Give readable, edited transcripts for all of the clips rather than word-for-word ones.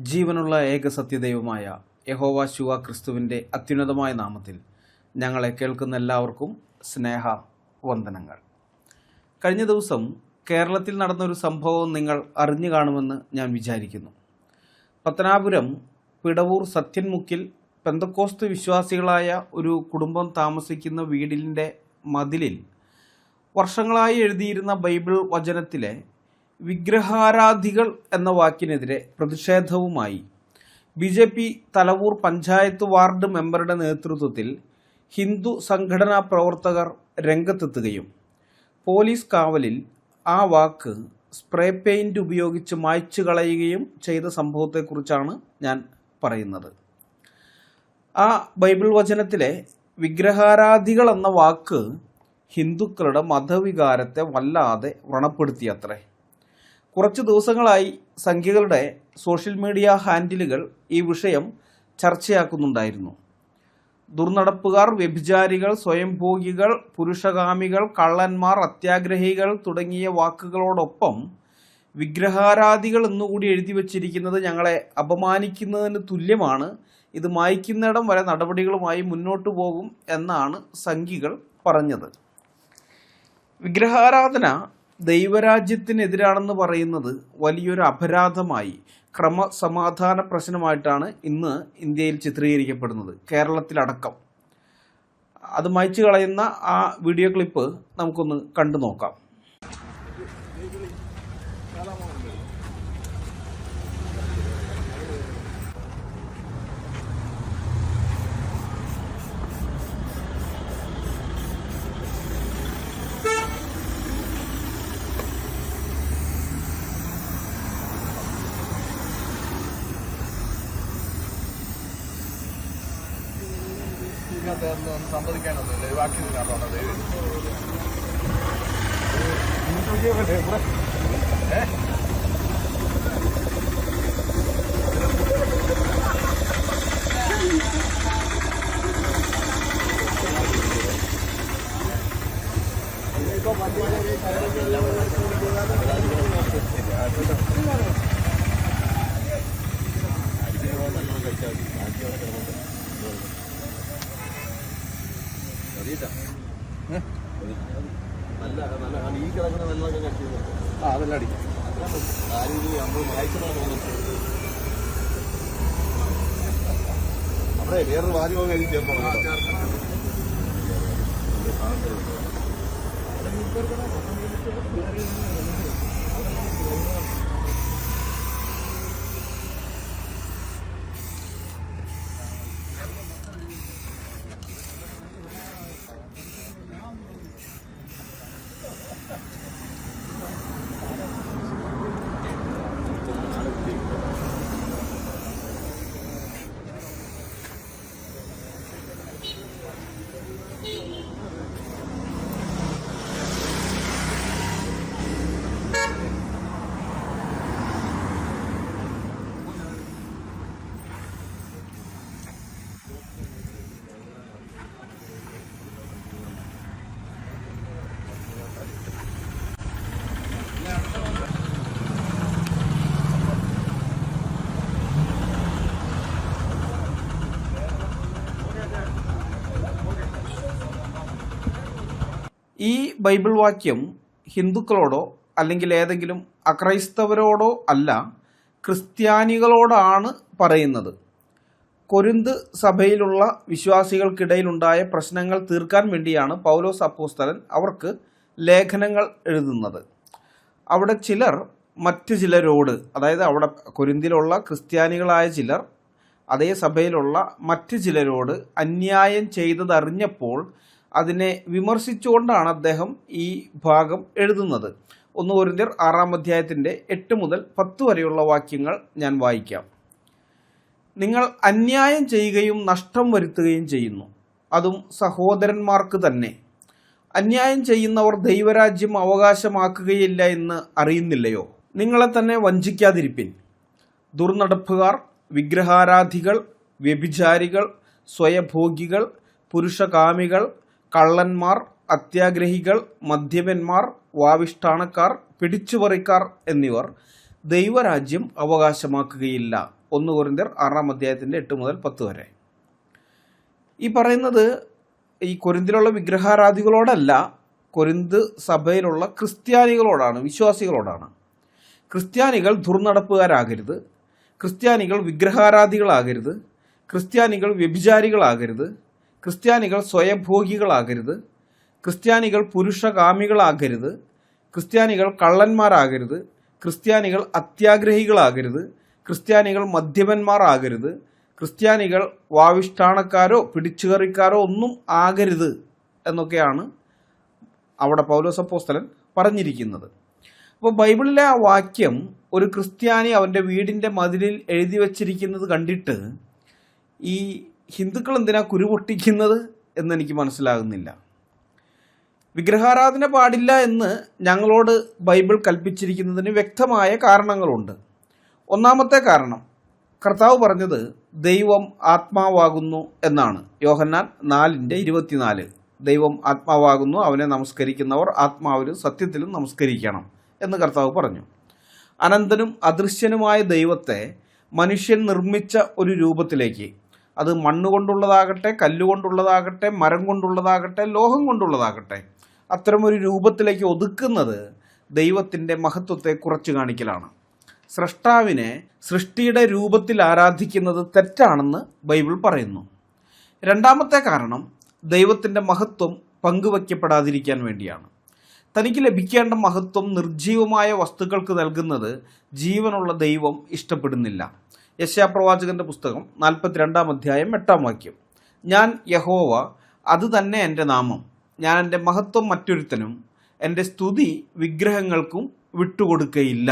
ജീവനുള്ള ഏക സത്യദൈവമായ യഹോവ ശുവ ക്രിസ്തുവിൻ്റെ അത്യുന്നതമായ നാമത്തിൽ ഞങ്ങളെ കേൾക്കുന്ന എല്ലാവർക്കും സ്നേഹ വന്ദനങ്ങൾ. കഴിഞ്ഞ ദിവസം കേരളത്തിൽ നടന്നൊരു സംഭവം നിങ്ങൾ അറിഞ്ഞു കാണുമെന്ന് ഞാൻ വിചാരിക്കുന്നു. പത്തനാപുരം പിടവൂർ സത്യൻമുക്കിൽ പെന്തക്കോസ്ത് വിശ്വാസികളായ ഒരു കുടുംബം താമസിക്കുന്ന വീടിൻ്റെ മതിലിൽ വർഷങ്ങളായി എഴുതിയിരുന്ന ബൈബിൾ വചനത്തിലെ വിഗ്രഹാരാധികൾ എന്ന വാക്കിനെതിരെ പ്രതിഷേധവുമായി BJP തലവൂർ പഞ്ചായത്ത് വാർഡ് മെമ്പറുടെ നേതൃത്വത്തിൽ ഹിന്ദു സംഘടനാ പ്രവർത്തകർ രംഗത്തെത്തുകയും പോലീസ് കാവലിൽ ആ വാക്ക് സ്പ്രേ പെയിൻറ് ഉപയോഗിച്ച് മായ്ച്ചു കളയുകയും ചെയ്ത സംഭവത്തെക്കുറിച്ചാണ് ഞാൻ പറയുന്നത്. ആ ബൈബിൾ വചനത്തിലെ വിഗ്രഹാരാധികൾ എന്ന വാക്ക് ഹിന്ദുക്കളുടെ മതവികാരത്തെ വല്ലാതെ വ്രണപ്പെടുത്തിയത്രേ. കുറച്ച് ദിവസങ്ങളായി സംഖ്യകളുടെ സോഷ്യൽ മീഡിയ ഹാൻഡിലുകൾ ഈ വിഷയം ചർച്ചയാക്കുന്നുണ്ടായിരുന്നു. ദുർനടപ്പുകാർ, വ്യഭിചാരികൾ, സ്വയംഭോഗികൾ, പുരുഷകാമികൾ, കള്ളന്മാർ, അത്യാഗ്രഹികൾ തുടങ്ങിയ വാക്കുകളോടൊപ്പം വിഗ്രഹാരാധികൾ എന്നുകൂടി എഴുതി വച്ചിരിക്കുന്നത് ഞങ്ങളെ അപമാനിക്കുന്നതിന് തുല്യമാണ്. ഇത് മായ്ക്കുന്നിടം വരെ നടപടികളുമായി മുന്നോട്ടു പോകും എന്നാണ് സംഘികൾ പറഞ്ഞത്. വിഗ്രഹാരാധന ദൈവരാജ്യത്തിനെതിരാണെന്ന് പറയുന്നത് വലിയൊരു അപരാധമായി, ക്രമസമാധാന പ്രശ്നമായിട്ടാണ് ഇന്ന് ഇന്ത്യയിൽ ചിത്രീകരിക്കപ്പെടുന്നത്, കേരളത്തിലടക്കം. അത് മായ്ച്ചു കളയുന്ന ആ വീഡിയോ ക്ലിപ്പ് നമുക്കൊന്ന് കണ്ടു നോക്കാം. സമ്മതിക്കാനൊന്നുമില്ല, വാക്കിനകത്താണ് നല്ല ഈ കിടക്കുന്ന വെള്ളമൊക്കെ കട്ടി അതെല്ലാം അടിക്കും. നമ്മൾ വായിച്ചതാണ് തോന്നുന്നത്. അവിടെ വേറൊരു വാചകം എഴുതി ചേർന്നോ. ഈ ബൈബിൾ വാക്യം ഹിന്ദുക്കളോടോ അല്ലെങ്കിൽ ഏതെങ്കിലും അക്രൈസ്തവരോടോ അല്ല, ക്രിസ്ത്യാനികളോടാണ് പറയുന്നത്. കൊരിന്ത് സഭയിലുള്ള വിശ്വാസികൾക്കിടയിലുണ്ടായ പ്രശ്നങ്ങൾ തീർക്കാൻ വേണ്ടിയാണ് പൗലോസ് അപ്പോസ്തലൻ അവർക്ക് ലേഖനങ്ങൾ എഴുതുന്നത്. അവിടെ ചിലർ മറ്റു ചിലരോട്, അതായത് അവിടെ കൊരിന്തിലുള്ള ക്രിസ്ത്യാനികളായ ചിലർ അതേ സഭയിലുള്ള മറ്റു ചിലരോട് അന്യായം ചെയ്തതറിഞ്ഞപ്പോൾ അതിനെ വിമർശിച്ചുകൊണ്ടാണ് അദ്ദേഹം ഈ ഭാഗം എഴുതുന്നത്. 1 കൊരിന്ത്യർ 6-ാം അധ്യായത്തിൻ്റെ 8 മുതൽ 10 വരെയുള്ള വാക്യങ്ങൾ ഞാൻ വായിക്കാം. നിങ്ങൾ അന്യായം ചെയ്യുകയും നഷ്ടം വരുത്തുകയും ചെയ്യുന്നു, അതും സഹോദരന്മാർക്ക് തന്നെ. അന്യായം ചെയ്യുന്നവർ ദൈവരാജ്യം അവകാശമാക്കുകയില്ല എന്ന് അറിയുന്നില്ലയോ? നിങ്ങളെ തന്നെ വഞ്ചിക്കാതിരിപ്പിൻ. ദുർനടപ്പുകാർ, വിഗ്രഹാരാധികൾ, വ്യഭിചാരികൾ, സ്വയഭോഗികൾ, പുരുഷകാമികൾ, കള്ളന്മാർ, അത്യാഗ്രഹികൾ, മദ്യപന്മാർ, വാവിഷ്ഠാണക്കാർ, പിടിച്ചുപറിക്കാർ എന്നിവർ ദൈവരാജ്യം അവകാശമാക്കുകയില്ല 1 കൊരിന്ത്യർ 6 അധ്യായത്തിൻ്റെ 8 മുതൽ 10 വരെ. ഈ പറയുന്നത് ഈ കൊരിന്തിലുള്ള വിഗ്രഹാരാധികളോടല്ല, കൊരിന്ത് സഭയിലുള്ള ക്രിസ്ത്യാനികളോടാണ്, വിശ്വാസികളോടാണ്. ക്രിസ്ത്യാനികൾ ദുർനടപ്പുകാരാകരുത്, ക്രിസ്ത്യാനികൾ വിഗ്രഹാരാധികളാകരുത്, ക്രിസ്ത്യാനികൾ വ്യഭിചാരികളാകരുത്, ക്രിസ്ത്യാനികൾ സ്വയഭോഗികളാകരുത്, ക്രിസ്ത്യാനികൾ പുരുഷകാമികളാകരുത്, ക്രിസ്ത്യാനികൾ കള്ളന്മാരാകരുത്, ക്രിസ്ത്യാനികൾ അത്യാഗ്രഹികളാകരുത്, ക്രിസ്ത്യാനികൾ മദ്യപന്മാർ ആകരുത്, ക്രിസ്ത്യാനികൾ വാവിഷ്ഠാണക്കാരോ പിടിച്ചുകറിക്കാരോ ഒന്നും ആകരുത് എന്നൊക്കെയാണ് അവിടെ പൗലോസ് അപ്പോസ്തലൻ പറഞ്ഞിരിക്കുന്നത്. അപ്പോൾ ബൈബിളിലെ ആ വാക്യം ഒരു ക്രിസ്ത്യാനി അവൻ്റെ വീടിൻ്റെ മതിലിൽ എഴുതി വച്ചിരിക്കുന്നത് കണ്ടിട്ട് ഈ ഹിന്ദുക്കൾ എന്തിനാ കുരുപൊട്ടിക്കുന്നത് എന്നെനിക്ക് മനസ്സിലാകുന്നില്ല. വിഗ്രഹാരാധന പാടില്ല എന്ന് ഞങ്ങളോട് ബൈബിൾ കൽപ്പിച്ചിരിക്കുന്നതിന് വ്യക്തമായ കാരണങ്ങളുണ്ട്. ഒന്നാമത്തെ കാരണം, കർത്താവ് പറഞ്ഞത് ദൈവം ആത്മാവാകുന്നു എന്നാണ്. യോഹന്നാൻ 4:24. ദൈവം ആത്മാവാകുന്നു, അവനെ നമസ്കരിക്കുന്നവർ ആത്മാവിലും സത്യത്തിലും നമസ്കരിക്കണം എന്ന് കർത്താവ് പറഞ്ഞു. അനന്തനും അദൃശ്യനുമായ ദൈവത്തെ മനുഷ്യൻ നിർമ്മിച്ച ഒരു രൂപത്തിലേക്ക്, അത് മണ്ണുകൊണ്ടുള്ളതാകട്ടെ, കല്ലുകൊണ്ടുള്ളതാകട്ടെ, മരം കൊണ്ടുള്ളതാകട്ടെ, ലോഹം കൊണ്ടുള്ളതാകട്ടെ, അത്തരമൊരു രൂപത്തിലേക്ക് ഒതുക്കുന്നത് ദൈവത്തിൻ്റെ മഹത്വത്തെ കുറച്ച് കാണിക്കലാണ്. സ്രഷ്ടാവിനെ സൃഷ്ടിയുടെ രൂപത്തിൽ ആരാധിക്കുന്നത് തെറ്റാണെന്ന് ബൈബിൾ പറയുന്നു. രണ്ടാമത്തെ കാരണം, ദൈവത്തിൻ്റെ മഹത്വം പങ്കുവയ്ക്കപ്പെടാതിരിക്കാൻ വേണ്ടിയാണ്. തനിക്ക് ലഭിക്കേണ്ട മഹത്വം നിർജീവമായ വസ്തുക്കൾക്ക് നൽകുന്നത് ജീവനുള്ള ദൈവം ഇഷ്ടപ്പെടുന്നില്ല. യെശയ്യാപ്രവാചകന്റെ പുസ്തകം 42 അധ്യായം 8 വാക്യം. ഞാൻ യഹോവ, അത് തന്നെ എൻ്റെ നാമം, ഞാൻ എൻ്റെ മഹത്വം മറ്റൊരുത്തനും എൻ്റെ സ്തുതി വിഗ്രഹങ്ങൾക്കും വിട്ടുകൊടുക്കയില്ല.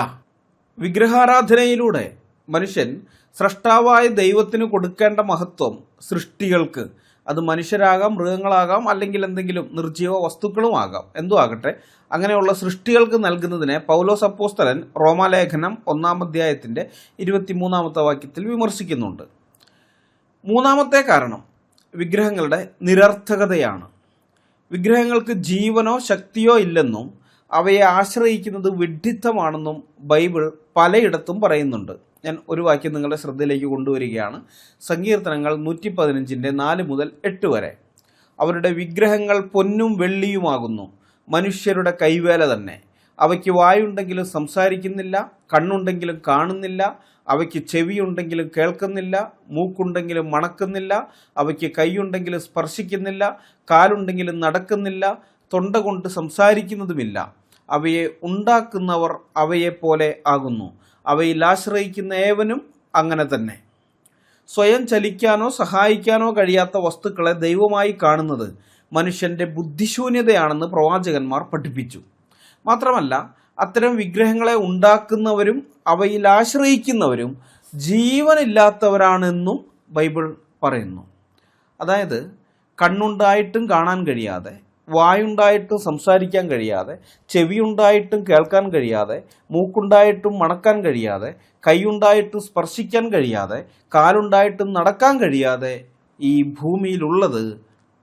വിഗ്രഹാരാധനയിലൂടെ മനുഷ്യൻ സ്രഷ്ടാവായ ദൈവത്തിന് കൊടുക്കേണ്ട മഹത്വം സൃഷ്ടികൾക്ക്, അത് മനുഷ്യരാകാം, മൃഗങ്ങളാകാം, അല്ലെങ്കിൽ എന്തെങ്കിലും നിർജീവ വസ്തുക്കളും ആകാം, എന്തും ആകട്ടെ, അങ്ങനെയുള്ള സൃഷ്ടികൾക്ക് നൽകുന്നതിനെ പൗലോസ് അപ്പോസ്തലൻ റോമാലേഖനം 1 അധ്യായത്തിൻ്റെ 23 വാക്യത്തിൽ വിമർശിക്കുന്നുണ്ട്. മൂന്നാമത്തെ കാരണം വിഗ്രഹങ്ങളുടെ നിരർത്ഥകതയാണ്. വിഗ്രഹങ്ങൾക്ക് ജീവനോ ശക്തിയോ ഇല്ലെന്നും അവയെ ആശ്രയിക്കുന്നത് വിഡ്ഢിത്തമാണെന്നും ബൈബിൾ പലയിടത്തും പറയുന്നുണ്ട്. ഞാൻ ഒരു വാക്യം നിങ്ങളുടെ ശ്രദ്ധയിലേക്ക് കൊണ്ടുവരികയാണ്. സങ്കീർത്തനങ്ങൾ 115 4 മുതൽ 8 വരെ. അവരുടെ വിഗ്രഹങ്ങൾ പൊന്നും വെള്ളിയുമാകുന്നു, മനുഷ്യരുടെ കൈവേല തന്നെ. അവയ്ക്ക് വായുണ്ടെങ്കിലും സംസാരിക്കുന്നില്ല, കണ്ണുണ്ടെങ്കിലും കാണുന്നില്ല, അവയ്ക്ക് ചെവിയുണ്ടെങ്കിലും കേൾക്കുന്നില്ല, മൂക്കുണ്ടെങ്കിലും മണക്കുന്നില്ല, അവയ്ക്ക് കൈയുണ്ടെങ്കിലും സ്പർശിക്കുന്നില്ല, കാലുണ്ടെങ്കിലും നടക്കുന്നില്ല, തൊണ്ട കൊണ്ട് സംസാരിക്കുന്നതുമില്ല. അവയെ ഉണ്ടാക്കുന്നവർ അവയെപ്പോലെ ആകുന്നു, അവയിൽ ആശ്രയിക്കുന്ന ഏവനും അങ്ങനെ തന്നെ. സ്വയം ചലിക്കാനോ സഹായിക്കാനോ കഴിയാത്ത വസ്തുക്കളെ ദൈവമായി കാണുന്നത് മനുഷ്യൻ്റെ ബുദ്ധിശൂന്യതയാണെന്ന് പ്രവാചകന്മാർ പഠിപ്പിച്ചു. മാത്രമല്ല, അത്തരം വിഗ്രഹങ്ങളെ ഉണ്ടാക്കുന്നവരും അവയിൽ ആശ്രയിക്കുന്നവരും ജീവനില്ലാത്തവരാണെന്നും ബൈബിൾ പറയുന്നു. അതായത്, കണ്ണുണ്ടായിട്ടും കാണാൻ കഴിയാതെ, വായുണ്ടായിട്ടും സംസാരിക്കാൻ കഴിയാതെ, ചെവിയുണ്ടായിട്ടും കേൾക്കാൻ കഴിയാതെ, മൂക്കുണ്ടായിട്ടും മണക്കാൻ കഴിയാതെ, കൈയുണ്ടായിട്ടും സ്പർശിക്കാൻ കഴിയാതെ, കാലുണ്ടായിട്ടും നടക്കാൻ കഴിയാതെ ഈ ഭൂമിയിലുള്ളത്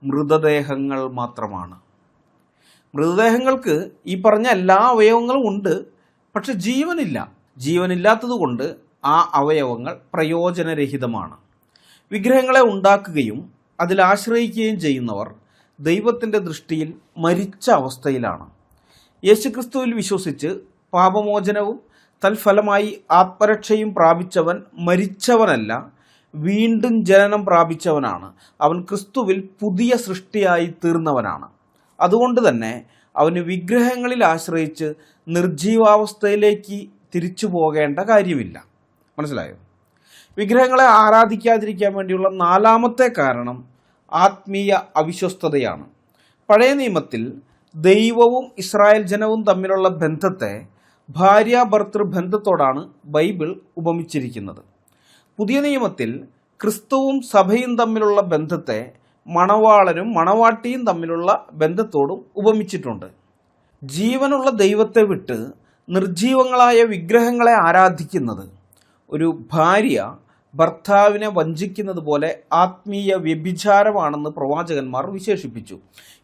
മൃതദേഹങ്ങൾ മാത്രമാണ്. മൃതദേഹങ്ങൾക്ക് ഈ പറഞ്ഞ എല്ലാ അവയവങ്ങളും ഉണ്ട്, പക്ഷെ ജീവനില്ല. ജീവനില്ലാത്തതുകൊണ്ട് ആ അവയവങ്ങൾ പ്രയോജനരഹിതമാണ്. വിഗ്രഹങ്ങളെ ഉണ്ടാക്കുകയും അതിൽ ആശ്രയിക്കുകയും ചെയ്യുന്നവർ ദൈവത്തിൻ്റെ ദൃഷ്ടിയിൽ മരിച്ച അവസ്ഥയിലാണ്. യേശുക്രിസ്തുവിൽ വിശ്വസിച്ച് പാപമോചനവും തൽഫലമായി ആത്മരക്ഷയും പ്രാപിച്ചവൻ മരിച്ചവനല്ല, വീണ്ടും ജനനം പ്രാപിച്ചവനാണ്. അവൻ ക്രിസ്തുവിൽ പുതിയ സൃഷ്ടിയായി തീർന്നവനാണ്. അതുകൊണ്ട് തന്നെ അവന് വിഗ്രഹങ്ങളിൽ ആശ്രയിച്ച് നിർജീവാവസ്ഥയിലേക്ക് തിരിച്ചു പോകേണ്ട കാര്യമില്ല. മനസ്സിലായോ? വിഗ്രഹങ്ങളെ ആരാധിക്കാതിരിക്കാൻ വേണ്ടിയുള്ള നാലാമത്തെ കാരണം ആത്മീയ അവിശ്വസ്തതയാണ്. പഴയ നിയമത്തിൽ ദൈവവും ഇസ്രായേൽ ജനവും തമ്മിലുള്ള ബന്ധത്തെ ഭാര്യ-ഭർതൃ ബന്ധത്തോടാണ് ബൈബിൾ ഉപമിച്ചിരിക്കുന്നത്. പുതിയ നിയമത്തിൽ ക്രിസ്തുവും സഭയും തമ്മിലുള്ള ബന്ധത്തെ മണവാളനും മണവാട്ടിയും തമ്മിലുള്ള ബന്ധത്തോടും ഉപമിച്ചിട്ടുണ്ട്. ജീവനുള്ള ദൈവത്തെ വിട്ട് നിർജീവങ്ങളായ വിഗ്രഹങ്ങളെ ആരാധിക്കുന്നത് ഒരു ഭാര്യ ഭർത്താവിനെ വഞ്ചിക്കുന്നത് പോലെ ആത്മീയ വ്യഭിചാരമാണെന്ന് പ്രവാചകന്മാർ വിശേഷിപ്പിച്ചു.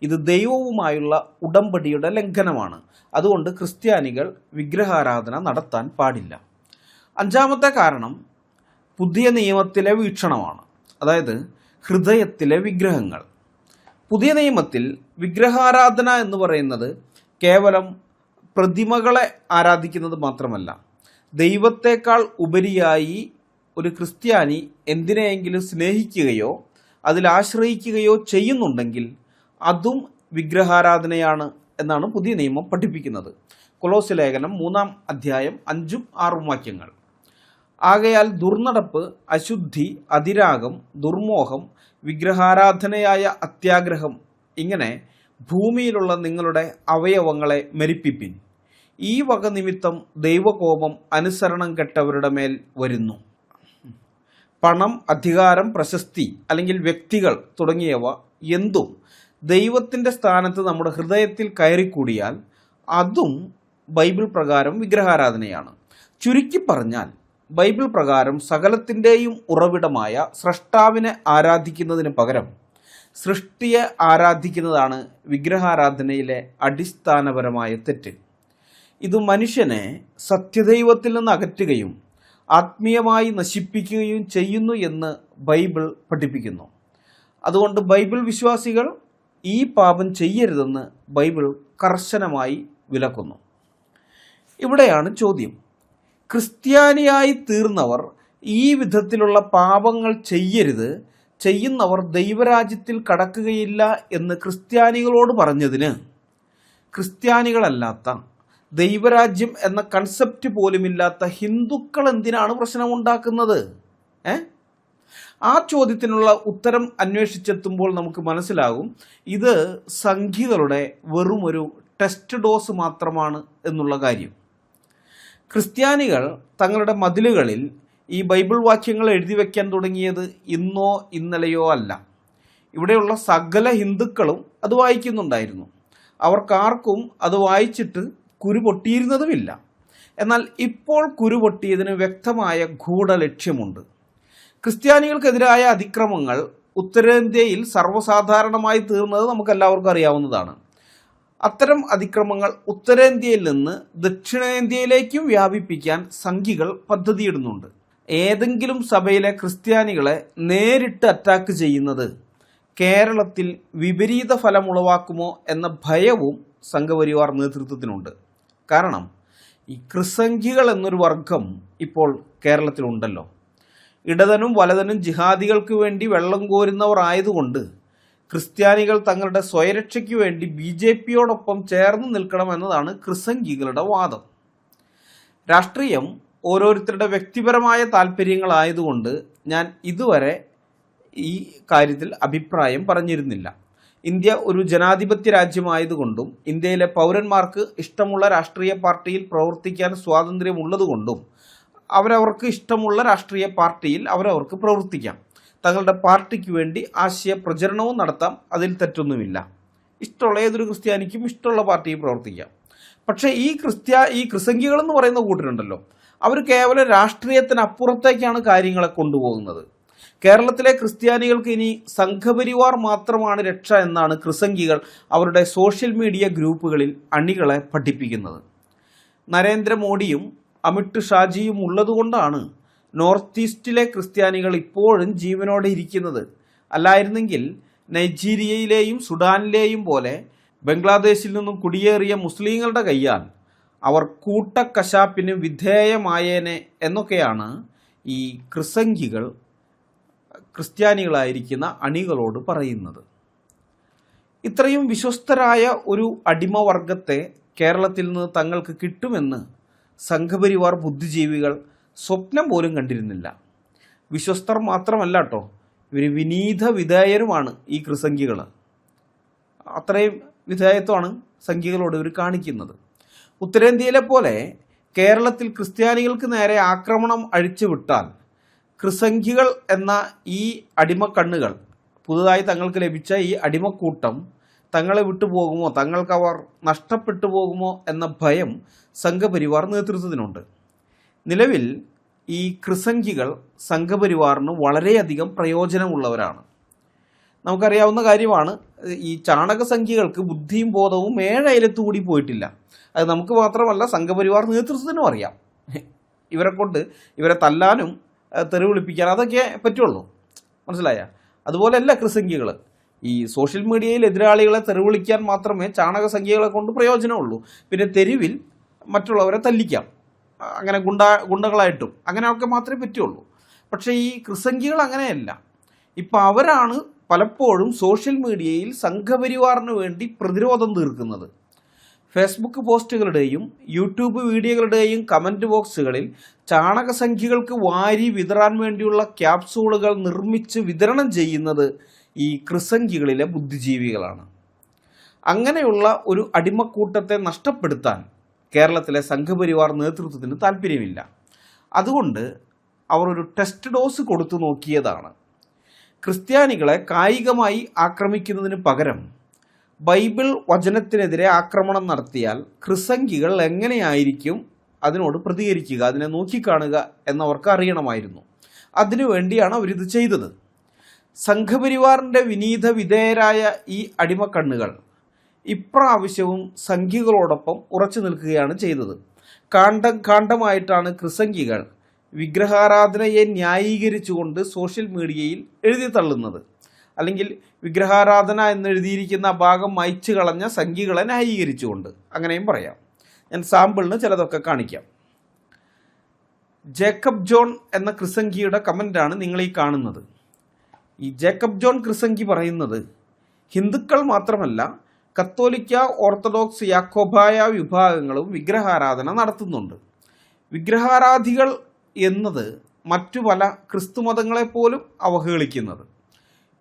ഇത് ദൈവവുമായുള്ള ഉടമ്പടിയുടെ ലംഘനമാണ്. അതുകൊണ്ട് ക്രിസ്ത്യാനികൾ വിഗ്രഹാരാധന നടത്താൻ പാടില്ല. അഞ്ചാമത്തെ കാരണം, പുതിയ നിയമത്തിലെ വീക്ഷണമാണ്. അതായത് ഹൃദയത്തിലെ വിഗ്രഹങ്ങൾ. പുതിയ നിയമത്തിൽ വിഗ്രഹാരാധന എന്ന് പറയുന്നത് കേവലം പ്രതിമകളെ ആരാധിക്കുന്നത് മാത്രമല്ല, ദൈവത്തെക്കാൾ ഉപരിയായി ഒരു ക്രിസ്ത്യാനി എന്തിനെയെങ്കിലും സ്നേഹിക്കുകയോ അതിലാശ്രയിക്കുകയോ ചെയ്യുന്നുണ്ടെങ്കിൽ അതും വിഗ്രഹാരാധനയാണ് എന്നാണ് പുതിയ നിയമം പഠിപ്പിക്കുന്നത്. കൊലോസ്യ ലേഖനം 3-ാം അധ്യായം 5-6 വാക്യങ്ങൾ. ആകയാൽ ദുർനടപ്പ്, അശുദ്ധി, അതിരാഗം, ദുർമോഹം, വിഗ്രഹാരാധനയായ അത്യാഗ്രഹം, ഇങ്ങനെ ഭൂമിയിലുള്ള നിങ്ങളുടെ അവയവങ്ങളെ മരിപ്പിപ്പിൻ. ഈ വക നിമിത്തം ദൈവകോപം അനുസരണം കെട്ടവരുടെ മേൽ വരുന്നു. പണം, അധികാരം, പ്രശസ്തി അല്ലെങ്കിൽ വ്യക്തികൾ തുടങ്ങിയവ എന്തും ദൈവത്തിൻ്റെ സ്ഥാനത്ത് നമ്മുടെ ഹൃദയത്തിൽ കയറിക്കൂടിയാൽ അതും ബൈബിൾ പ്രകാരം വിഗ്രഹാരാധനയാണ്. ചുരുക്കി പറഞ്ഞാൽ ബൈബിൾ പ്രകാരം സകലത്തിൻ്റെയും ഉറവിടമായ സ്രഷ്ടാവിനെ ആരാധിക്കുന്നതിന് പകരം സൃഷ്ടിയെ ആരാധിക്കുന്നതാണ് വിഗ്രഹാരാധനയിലെ അടിസ്ഥാനപരമായ തെറ്റ്. ഇത് മനുഷ്യനെ സത്യദൈവത്തിൽ നിന്ന് അകറ്റുകയും ആത്മീയമായി നശിപ്പിക്കുകയും ചെയ്യുന്നു എന്ന് ബൈബിൾ പഠിപ്പിക്കുന്നു. അതുകൊണ്ട് ബൈബിൾ വിശ്വാസികൾ ഈ പാപം ചെയ്യരുതെന്ന് ബൈബിൾ കർശനമായി വിലക്കുന്നു. ഇവിടെയാണ് ചോദ്യം. ക്രിസ്ത്യാനിയായി തീർന്നവർ ഈ വിധത്തിലുള്ള പാപങ്ങൾ ചെയ്യരുത്, ചെയ്യുന്നവർ ദൈവരാജ്യത്തിൽ കടക്കുകയില്ല എന്ന് ക്രിസ്ത്യാനികളോട് പറഞ്ഞതിന് ക്രിസ്ത്യാനികളല്ലാത്ത, ദൈവരാജ്യം എന്ന കൺസെപ്റ്റ് പോലുമില്ലാത്ത ഹിന്ദുക്കൾ എന്തിനാണ് പ്രശ്നമുണ്ടാക്കുന്നത്? ആ ചോദ്യത്തിനുള്ള ഉത്തരം അന്വേഷിച്ചെത്തുമ്പോൾ നമുക്ക് മനസ്സിലാകും ഇത് സംഘികളുടെ വെറുമൊരു ടെസ്റ്റ് ഡോസ് മാത്രമാണ് എന്നുള്ള കാര്യം. ക്രിസ്ത്യാനികൾ തങ്ങളുടെ മതിലുകളിൽ ഈ ബൈബിൾ വാക്യങ്ങൾ എഴുതി വയ്ക്കാൻ തുടങ്ങിയത് ഇന്നോ ഇന്നലെയോ അല്ല. ഇവിടെയുള്ള സകല ഹിന്ദുക്കളും അത് വായിക്കുന്നുണ്ടായിരുന്നു. അവർക്കാർക്കും അത് വായിച്ചിട്ട് കുരു പൊട്ടിയിരുന്നതുമില്ല. എന്നാൽ ഇപ്പോൾ കുരു പൊട്ടിയതിന് വ്യക്തമായ ഗൂഢലക്ഷ്യമുണ്ട്. ക്രിസ്ത്യാനികൾക്കെതിരായ അതിക്രമങ്ങൾ ഉത്തരേന്ത്യയിൽ സർവ്വസാധാരണമായി തീർന്നത് നമുക്കെല്ലാവർക്കും അറിയാവുന്നതാണ്. അത്തരം അതിക്രമങ്ങൾ ഉത്തരേന്ത്യയിൽ നിന്ന് ദക്ഷിണേന്ത്യയിലേക്കും വ്യാപിപ്പിക്കാൻ സംഘികൾ പദ്ധതിയിടുന്നുണ്ട്. ഏതെങ്കിലും സഭയിലെ ക്രിസ്ത്യാനികളെ നേരിട്ട് അറ്റാക്ക് ചെയ്യുന്നത് കേരളത്തിൽ വിപരീത ഫലമുളവാക്കുമോ എന്ന ഭയവും സംഘപരിവാർ നേതൃത്വത്തിനുണ്ട്. കാരണം ഈ ക്രിസംഖികൾ എന്നൊരു വർഗം ഇപ്പോൾ കേരളത്തിലുണ്ടല്ലോ. ഇടതനും വലതനും ജിഹാദികൾക്ക് വേണ്ടി വെള്ളം കോരുന്നവർ ആയതുകൊണ്ട് ക്രിസ്ത്യാനികൾ തങ്ങളുടെ സ്വയരക്ഷയ്ക്ക് വേണ്ടി BJPയോടൊപ്പം ചേർന്ന് നിൽക്കണമെന്നതാണ് ക്രിസംഖികളുടെ വാദം. രാഷ്ട്രീയം ഓരോരുത്തരുടെ വ്യക്തിപരമായ താല്പര്യങ്ങളായതുകൊണ്ട് ഞാൻ ഇതുവരെ ഈ കാര്യത്തിൽ അഭിപ്രായം പറഞ്ഞിരുന്നില്ല. ഇന്ത്യ ഒരു ജനാധിപത്യ രാജ്യമായതുകൊണ്ടും ഇന്ത്യയിലെ പൗരന്മാർക്ക് ഇഷ്ടമുള്ള രാഷ്ട്രീയ പാർട്ടിയിൽ പ്രവർത്തിക്കാൻ സ്വാതന്ത്ര്യമുള്ളതുകൊണ്ടും അവരവർക്ക് ഇഷ്ടമുള്ള രാഷ്ട്രീയ പാർട്ടിയിൽ അവരവർക്ക് പ്രവർത്തിക്കാം. തങ്ങളുടെ പാർട്ടിക്ക് വേണ്ടി ആശയ പ്രചരണവും നടത്താം. അതിൽ തെറ്റൊന്നുമില്ല. ഇഷ്ടമുള്ള ഏതൊരു ക്രിസ്ത്യാനിക്കും ഇഷ്ടമുള്ള പാർട്ടിയിൽ പ്രവർത്തിക്കാം. പക്ഷേ ഈ ക്രിസംഖികൾ എന്ന് പറയുന്ന കൂട്ടരുണ്ടല്ലോ, അവർ കേവലം രാഷ്ട്രീയത്തിനപ്പുറത്തേക്കാണ് കാര്യങ്ങളെ കൊണ്ടുപോകുന്നത്. കേരളത്തിലെ ക്രിസ്ത്യാനികൾക്ക് ഇനി സംഘപരിവാർ മാത്രമാണ് രക്ഷ എന്നാണ് ക്രിസംഖികൾ അവരുടെ സോഷ്യൽ മീഡിയ ഗ്രൂപ്പുകളിൽ അണികളെ പഠിപ്പിക്കുന്നത്. നരേന്ദ്രമോദിയും അമിത് ഷാജിയും ഉള്ളതുകൊണ്ടാണ് നോർത്ത് ഈസ്റ്റിലെ ക്രിസ്ത്യാനികൾ ഇപ്പോഴും ജീവനോടെ ഇരിക്കുന്നത്. അല്ലായിരുന്നെങ്കിൽ നൈജീരിയയിലെയും സുഡാനിലെയും പോലെ ബംഗ്ലാദേശിൽ നിന്നും കുടിയേറിയ മുസ്ലിങ്ങളുടെ കയ്യാൽ അവർ കൂട്ടക്കശാപ്പിന് വിധേയമായേനെ എന്നൊക്കെയാണ് ഈ ക്രിസംഖികൾ ക്രിസ്ത്യാനികളായിരിക്കുന്ന അണികളോട് പറയുന്നത്. ഇത്രയും വിശ്വസ്തരായ ഒരു അടിമവർഗത്തെ കേരളത്തിൽ നിന്ന് തങ്ങൾക്ക് കിട്ടുമെന്ന് സംഘപരിവാർ ബുദ്ധിജീവികൾ സ്വപ്നം പോലും കണ്ടിരുന്നില്ല. വിശ്വസ്തർ മാത്രമല്ല കേട്ടോ, ഇവർ വിനീത വിധേയരുമാണ് ഈ ക്രിസംഖികൾ. അത്രയും വിധേയത്വമാണ് സംഘികളോട് ഇവർ കാണിക്കുന്നത്. ഉത്തരേന്ത്യയിലെ പോലെ കേരളത്തിൽ ക്രിസ്ത്യാനികൾക്ക് നേരെ ആക്രമണം അഴിച്ചുവിട്ടാൽ ക്രിസംഖികൾ എന്ന ഈ അടിമക്കണ്ണുകൾ, പുതുതായി തങ്ങൾക്ക് ലഭിച്ച ഈ അടിമക്കൂട്ടം തങ്ങളെ വിട്ടുപോകുമോ, തങ്ങൾക്കവർ നഷ്ടപ്പെട്ടു പോകുമോ എന്ന ഭയം സംഘപരിവാർ നേതൃത്വത്തിനുണ്ട്. നിലവിൽ ഈ ക്രിസംഖികൾ സംഘപരിവാറിന് വളരെയധികം പ്രയോജനമുള്ളവരാണ്. നമുക്കറിയാവുന്ന കാര്യമാണ്, ഈ ചാണകസംഖികൾക്ക് ബുദ്ധിയും ബോധവും 7 അയലത്തുകൂടി പോയിട്ടില്ല. അത് നമുക്ക് മാത്രമല്ല സംഘപരിവാർ നേതൃത്വത്തിനും അറിയാം. ഇവരെ തല്ലാനും തെറി വിളിപ്പിക്കാൻ അതൊക്കെ പറ്റുള്ളൂ. മനസ്സിലായ? അതുപോലെയല്ല ക്രിസംഖികൾ. ഈ സോഷ്യൽ മീഡിയയിൽ എതിരാളികളെ തെറി വിളിക്കാൻ മാത്രമേ ചാണകസംഖ്യകളെ കൊണ്ട് പ്രയോജനമുള്ളൂ. പിന്നെ തെരുവിൽ മറ്റുള്ളവരെ തല്ലിക്കാം, അങ്ങനെ ഗുണ്ടകളായിട്ടും അങ്ങനെയൊക്കെ മാത്രമേ പറ്റുള്ളൂ. പക്ഷേ ഈ ക്രിസംഖികൾ അങ്ങനെയല്ല. ഇപ്പം അവരാണ് പലപ്പോഴും സോഷ്യൽ മീഡിയയിൽ സംഘപരിവാറിന് വേണ്ടി പ്രതിരോധം തീർക്കുന്നത്. ഫേസ്ബുക്ക് പോസ്റ്റുകളുടെയും യൂട്യൂബ് വീഡിയോകളുടെയും കമൻറ്റ് ബോക്സുകളിൽ ചാണകസംഖ്യകൾക്ക് വാരി വിതറാൻ വേണ്ടിയുള്ള ക്യാപ്സൂളുകൾ നിർമ്മിച്ച് വിതരണം ചെയ്യുന്നത് ഈ ക്രിസംഖികളിലെ ബുദ്ധിജീവികളാണ്. അങ്ങനെയുള്ള ഒരു അടിമക്കൂട്ടത്തെ നഷ്ടപ്പെടുത്താൻ കേരളത്തിലെ സംഘപരിവാർ നേതൃത്വത്തിന് താല്പര്യമില്ല. അതുകൊണ്ട് അവർ ഒരു ടെസ്റ്റ് ഡോസ് കൊടുത്തു നോക്കിയതാണ്. ക്രിസ്ത്യാനികളെ കായികമായി ആക്രമിക്കുന്നതിന് പകരം ബൈബിൾ വചനത്തിനെതിരെ ആക്രമണം നടത്തിയാൽ ക്രിസംഖികൾ എങ്ങനെയായിരിക്കും അതിനോട് പ്രതികരിക്കുക, അതിനെ നോക്കിക്കാണുക എന്നവർക്ക് അറിയണമായിരുന്നു. അതിനുവേണ്ടിയാണ് അവരിത് ചെയ്തത്. സംഘപരിവാറിൻ്റെ വിനീത വിധേയരായ ഈ അടിമക്കണ്ണുകൾ ഇപ്രാവശ്യവും സംഖ്യകളോടൊപ്പം ഉറച്ചു നിൽക്കുകയാണ് ചെയ്തത്. കാണ്ഡമായിട്ടാണ് ക്രിസംഖികൾ വിഗ്രഹാരാധനയെ ന്യായീകരിച്ചുകൊണ്ട് സോഷ്യൽ മീഡിയയിൽ എഴുതി തള്ളുന്നത്. അല്ലെങ്കിൽ വിഗ്രഹാരാധന എന്നെഴുതിയിരിക്കുന്ന ഭാഗം മായ്ച്ചു കളഞ്ഞ സംഖ്യകളെ ന്യായീകരിച്ചുകൊണ്ട്, അങ്ങനെയും പറയാം. ഞാൻ സാമ്പിളിന് ചിലതൊക്കെ കാണിക്കാം. ജേക്കബ് ജോൺ എന്ന ക്രിസംഖിയുടെ കമൻ്റാണ് നിങ്ങൾ ഈ കാണുന്നത്. ഈ ജേക്കബ് ജോൺ ക്രിസംഖി പറയുന്നത് ഹിന്ദുക്കൾ മാത്രമല്ല കത്തോലിക്ക, ഓർത്തഡോക്സ്, യാക്കോബായ വിഭാഗങ്ങളും വിഗ്രഹാരാധന നടത്തുന്നുണ്ട്. വിഗ്രഹാരാധികൾ എന്നത് മറ്റു പല ക്രിസ്തുമതങ്ങളെപ്പോലും അവഹേളിക്കുന്നത്.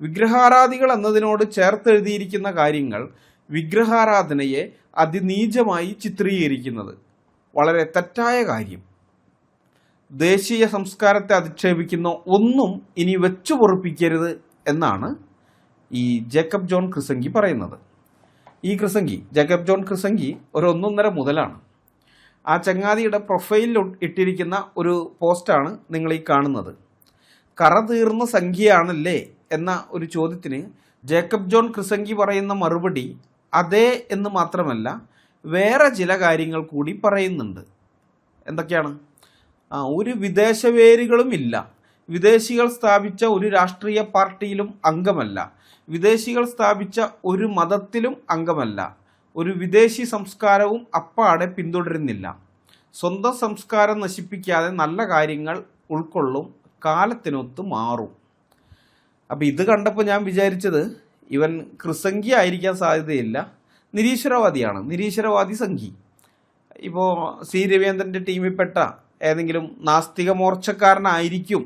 വിഗ്രഹാരാധികൾ എന്നതിനോട് ചേർത്തെഴുതിയിരിക്കുന്ന കാര്യങ്ങൾ വിഗ്രഹാരാധനയെ അതിനീചമായി ചിത്രീകരിക്കുന്നത് വളരെ തെറ്റായ കാര്യം. ദേശീയ സംസ്കാരത്തെ അധിക്ഷേപിക്കുന്ന ഒന്നും ഇനി വെച്ചു പൊറുപ്പിക്കരുത് എന്നാണ് ഈ ജേക്കബ് ജോൺ ക്രിസംഖി പറയുന്നത്. ഈ ക്രിസംഖി, ജേക്കബ് ജോൺ ക്രിസംഖി, ഒരു 1.5 മുതലാണ്. ആ ചങ്ങാതിയുടെ പ്രൊഫൈലിൽ ഇട്ടിരിക്കുന്ന ഒരു പോസ്റ്റാണ് നിങ്ങൾ ഈ കാണുന്നത്. കറ തീർന്ന സംഖ്യയാണല്ലേ എന്ന ഒരു ചോദ്യത്തിന് ജേക്കബ് ജോൺ ക്രിസംഖി പറയുന്ന മറുപടി അതെ എന്ന് മാത്രമല്ല വേറെ ചില കാര്യങ്ങൾ കൂടി പറയുന്നുണ്ട്. എന്തൊക്കെയാണ്? ഒരു വിദേശ വേരുകളും ഇല്ല, വിദേശികൾ സ്ഥാപിച്ച ഒരു രാഷ്ട്രീയ പാർട്ടിയിലും അംഗമല്ല, വിദേശികൾ സ്ഥാപിച്ച ഒരു മതത്തിലും അംഗമല്ല, ഒരു വിദേശി സംസ്കാരവും അപ്പാടെ പിന്തുടരുന്നില്ല, സ്വന്തം സംസ്കാരം നശിപ്പിക്കാതെ നല്ല കാര്യങ്ങൾ ഉൾക്കൊള്ളും, കാലത്തിനൊത്ത് മാറും. അപ്പം ഇത് കണ്ടപ്പോൾ ഞാൻ വിചാരിച്ചത് ഇവൻ ക്രിസംഖി ആയിരിക്കാൻ സാധ്യതയില്ല, നിരീശ്വരവാദിയാണ്, നിരീശ്വരവാദി സംഖി. ഇപ്പോൾ സി രവീന്ദ്രൻ്റെ ടീമിൽപ്പെട്ട ഏതെങ്കിലും നാസ്തിക മോർച്ചക്കാരനായിരിക്കും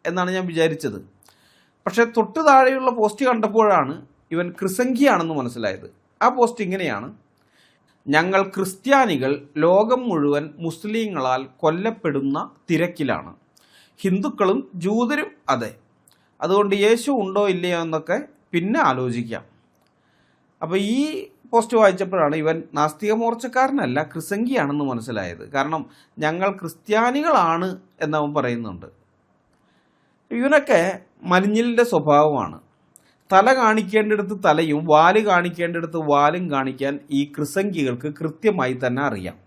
എന്നാണ് ഞാൻ വിചാരിച്ചത്. പക്ഷേ തൊട്ട് താഴെയുള്ള പോസ്റ്റ് കണ്ടപ്പോഴാണ് ഇവൻ ക്രിസംഖിയാണെന്ന് മനസ്സിലായത്. ആ പോസ്റ്റ് ഇങ്ങനെയാണ്: ഞങ്ങൾ ക്രിസ്ത്യാനികൾ ലോകം മുഴുവൻ മുസ്ലിങ്ങളാൽ കൊല്ലപ്പെടുന്ന തിരക്കിലാണ്, ഹിന്ദുക്കളും ജൂതരും അതെ, അതുകൊണ്ട് യേശു ഉണ്ടോ ഇല്ലയോ എന്നൊക്കെ പിന്നെ ആലോചിക്കാം. അപ്പോൾ ഈ പോസ്റ്റ് വായിച്ചപ്പോഴാണ് ഇവൻ നാസ്തിക മോർച്ചക്കാരനല്ല, ക്രിസംഖിയാണെന്ന് മനസ്സിലായത്. കാരണം ഞങ്ങൾ ക്രിസ്ത്യാനികളാണ് എന്നവൻ പറയുന്നുണ്ട്. ഇവനൊക്കെ മലിഞ്ഞിലിൻ്റെ സ്വഭാവമാണ്. തല കാണിക്കേണ്ടിടത്ത് തലയും വാല് കാണിക്കേണ്ടിടത്ത് വാലും കാണിക്കാൻ ഈ ക്രിസംഖികൾക്ക് കൃത്യമായി തന്നെ അറിയാം.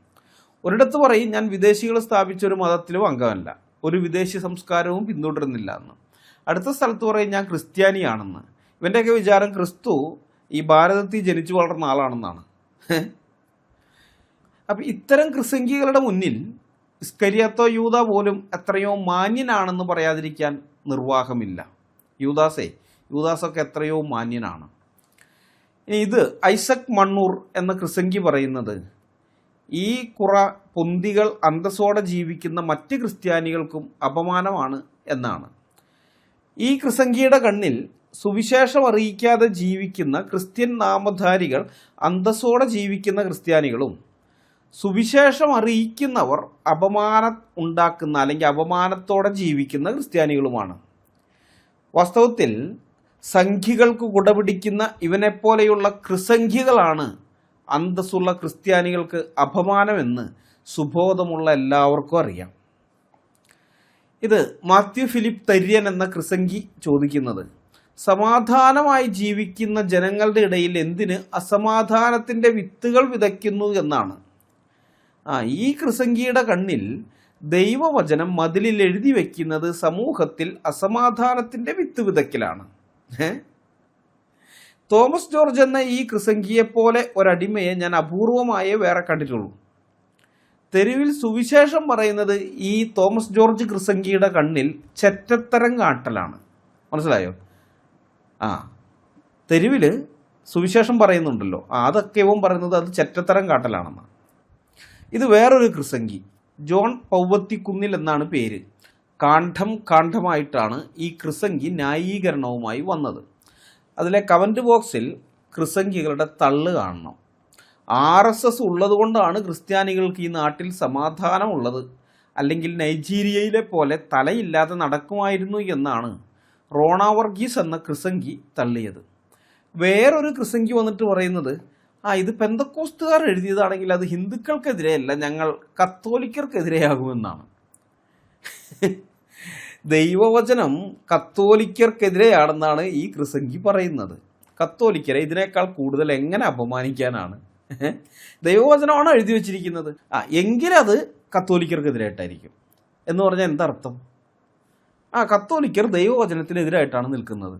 ഒരിടത്ത് പറയും ഞാൻ വിദേശികൾ സ്ഥാപിച്ച ഒരു മതത്തിലും അംഗമല്ല, ഒരു വിദേശി സംസ്കാരവും പിന്തുടരുന്നില്ല എന്ന്. അടുത്ത സ്ഥലത്ത് പറയും ഞാൻ ക്രിസ്ത്യാനിയാണെന്ന്. ഇവൻ്റെയൊക്കെ വിചാരം ക്രിസ്തു ഈ ഭാരതത്തിൽ ജനിച്ചു വളർന്ന ആളാണെന്നാണ്. അപ്പം ഇത്തരം ക്രിസംഖികളുടെ മുന്നിൽ ഇസ്കരിയാത്തോ യൂദ പോലും എത്രയോ മാന്യനാണെന്ന് പറയാതിരിക്കാൻ നിർവാഹമില്ല. യൂദാസൊക്കെ എത്രയോ മാന്യനാണ്. ഇനി ഇത് ഐസക് മണ്ണൂർ എന്ന ക്രിസംഖി പറയുന്നത് ഈ കുറ പൊന്തികൾ അന്തസ്സോടെ ജീവിക്കുന്ന മറ്റ് ക്രിസ്ത്യാനികൾക്കും അപമാനമാണ് എന്നാണ്. ഈ ക്രിസംഖിയുടെ കണ്ണിൽ സുവിശേഷം അറിയിക്കാതെ ജീവിക്കുന്ന ക്രിസ്ത്യൻ നാമധാരികൾ അന്തസ്സോടെ ജീവിക്കുന്ന ക്രിസ്ത്യാനികളും സുവിശേഷം അറിയിക്കുന്നവർ അപമാനം ഉണ്ടാക്കുന്ന അല്ലെങ്കിൽ അപമാനത്തോടെ ജീവിക്കുന്ന ക്രിസ്ത്യാനികളുമാണ്. വാസ്തവത്തിൽ സംഖ്യകൾക്ക് കുടപിടിക്കുന്ന ഇവനെപ്പോലെയുള്ള ക്രിസംഖികളാണ് അന്തസ്സുള്ള ക്രിസ്ത്യാനികൾക്ക് അപമാനമെന്ന് സുബോധമുള്ള എല്ലാവർക്കും അറിയാം. ഇത് മാത്യു ഫിലിപ്പ് തര്യൻ എന്ന ക്രിസംഖി ചോദിക്കുന്നത് സമാധാനമായി ജീവിക്കുന്ന ജനങ്ങളുടെ ഇടയിൽ എന്തിന് അസമാധാനത്തിൻ്റെ വിത്തുകൾ വിതയ്ക്കുന്നു എന്നാണ്. ഈ ക്രിസംഖിയുടെ കണ്ണിൽ ദൈവവചനം മതിലിൽ എഴുതി വയ്ക്കുന്നത് സമൂഹത്തിൽ അസമാധാനത്തിൻ്റെ വിത്ത് വിതയ്ക്കലാണ്. തോമസ് ജോർജ് എന്ന ഈ ക്രിസംഗിയെപ്പോലെ ഒരടിമയെ ഞാൻ അപൂർവമായേ വേറെ കണ്ടിട്ടുള്ളൂ. തെരുവിൽ സുവിശേഷം പറയുന്നത് ഈ തോമസ് ജോർജ് ക്രിസംഗിയുടെ കണ്ണിൽ ചെറ്റത്തരം കാട്ടലാണ്. മനസ്സിലായോ? തെരുവിൽ സുവിശേഷം പറയുന്നുണ്ടല്ലോ, അതൊക്കെ ഇവൻ പറയുന്നത് അത് ചെറ്റത്തരം കാട്ടലാണെന്ന്. ഇത് വേറൊരു ക്രിസംഗി, ജോൺ പൗവത്തിക്കുന്നിൽ എന്നാണ് പേര്. കാണ്ഡമായിട്ടാണ് ഈ ക്രിസംഗി ന്യായീകരണവുമായി വന്നത്. അതിലെ കമൻറ്റ് ബോക്സിൽ ക്രിസംഗികളുടെ തള്ളു കാണണം. RSS ഉള്ളതുകൊണ്ടാണ് ക്രിസ്ത്യാനികൾക്ക് ഈ നാട്ടിൽ സമാധാനമുള്ളത്, അല്ലെങ്കിൽ നൈജീരിയയിലെ പോലെ തലയില്ലാതെ നടക്കുമായിരുന്നു എന്നാണ് റോണ വർഗീസ് എന്ന ക്രിസംഗി തള്ളിയത്. വേറൊരു ക്രിസംഗി വന്നിട്ട് പറയുന്നത്, ഇത് പെന്തക്കോസ്തുകാർ എഴുതിയതാണെങ്കിൽ അത് ഹിന്ദുക്കൾക്കെതിരെയല്ല, ഞങ്ങൾ കത്തോലിക്കർക്കെതിരെയാകുമെന്നാണ്. ദൈവവചനം കത്തോലിക്കർക്കെതിരെയാണെന്നാണ് ഈ ക്രിസംഗി പറയുന്നത്. കത്തോലിക്കരെ ഇതിനേക്കാൾ കൂടുതൽ എങ്ങനെ അപമാനിക്കാനാണ്? ദൈവവചനമാണോ എഴുതി വച്ചിരിക്കുന്നത്? എങ്കിലത് കത്തോലിക്കർക്കെതിരായിട്ടായിരിക്കും എന്ന് പറഞ്ഞാൽ എന്തർത്ഥം? കത്തോലിക്കർ ദൈവവചനത്തിനെതിരായിട്ടാണ് നിൽക്കുന്നത്,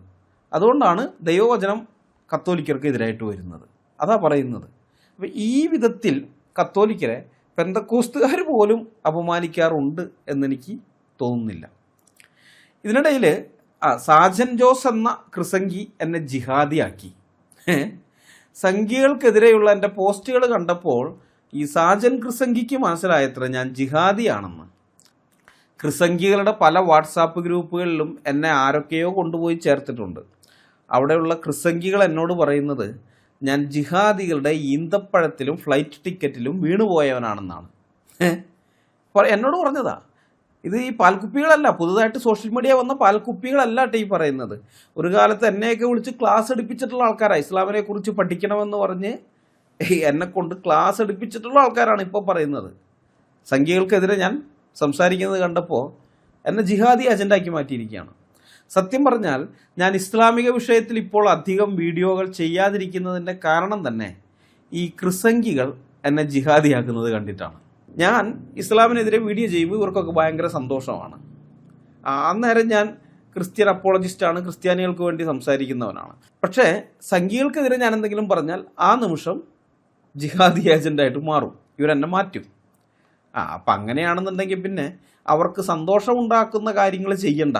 അതുകൊണ്ടാണ് ദൈവവചനം കത്തോലിക്കർക്കെതിരായിട്ട് വരുന്നത്. അതാ പറയുന്നത്. അപ്പം ഈ വിധത്തിൽ കത്തോലിക്കരെ പെന്തക്കോസ്തുകാർ പോലും അപമാനിക്കാറുണ്ട് എന്നെനിക്ക് തോന്നുന്നില്ല. ഇതിനിടയിൽ സാജൻ ജോസ് എന്ന ക്രിസംഗി എന്നെ ജിഹാദിയാക്കി. സംഘികൾക്കെതിരെയുള്ള എൻ്റെ പോസ്റ്റുകൾ കണ്ടപ്പോൾ ഈ സാജൻ ക്രിസംഗിക്ക് മനസ്സിലായത്ര ഞാൻ ജിഹാദിയാണെന്ന്. ക്രിസംഗികളുടെ പല വാട്സാപ്പ് ഗ്രൂപ്പുകളിലും എന്നെ ആരൊക്കെയോ കൊണ്ടുപോയി ചേർത്തിട്ടുണ്ട്. അവിടെയുള്ള ക്രിസംഗികൾ എന്നോട് പറയുന്നത് ഞാൻ ജിഹാദികളുടെ ഈന്തപ്പഴത്തിലും ഫ്ലൈറ്റ് ടിക്കറ്റിലും വീണുപോയവനാണെന്നാണ്. എന്നോട് പറഞ്ഞതാ. ഇത് ഈ പാൽക്കുപ്പികളല്ല, പുതുതായിട്ട് സോഷ്യൽ മീഡിയ വന്ന പാൽക്കുപ്പികളല്ല ഈ പറയുന്നത്. ഒരു കാലത്ത് എന്നെയൊക്കെ വിളിച്ച് ക്ലാസ് എടുപ്പിച്ചിട്ടുള്ള ആൾക്കാരാണ്. ഇസ്ലാമിനെ കുറിച്ച് പഠിക്കണമെന്ന് പറഞ്ഞ് എന്നെ കൊണ്ട് ക്ലാസ് എടുപ്പിച്ചിട്ടുള്ള ആൾക്കാരാണ് ഇപ്പോൾ പറയുന്നത്. സംഘികൾക്കെതിരെ ഞാൻ സംസാരിക്കുന്നത് കണ്ടപ്പോൾ എന്നെ ജിഹാദി അജണ്ടാക്കി മാറ്റിയിരിക്കുകയാണ്. സത്യം പറഞ്ഞാൽ ഞാൻ ഇസ്ലാമിക വിഷയത്തിൽ ഇപ്പോൾ അധികം വീഡിയോകൾ ചെയ്യാതിരിക്കുന്നതിൻ്റെ കാരണം തന്നെ ഈ ക്രിസംഗികൾ എന്നെ ജിഹാദിയാക്കുന്നത് കണ്ടിട്ടാണ്. ഞാൻ ഇസ്ലാമിനെതിരെ വീഡിയോ ചെയ്യുമ്പോൾ ഇവർക്കൊക്കെ ഭയങ്കര സന്തോഷമാണ്. അന്നേരം ഞാൻ ക്രിസ്ത്യൻ അപ്പോളജിസ്റ്റാണ്, ക്രിസ്ത്യാനികൾക്ക് വേണ്ടി സംസാരിക്കുന്നവനാണ്. പക്ഷേ സംഘികൾക്കെതിരെ ഞാൻ എന്തെങ്കിലും പറഞ്ഞാൽ ആ നിമിഷം ജിഹാദി ഏജൻ്റായിട്ട് മാറും, ഇവരെന്നെ മാറ്റും. അപ്പം അങ്ങനെയാണെന്നുണ്ടെങ്കിൽ പിന്നെ അവർക്ക് സന്തോഷമുണ്ടാക്കുന്ന കാര്യങ്ങൾ ചെയ്യണ്ട,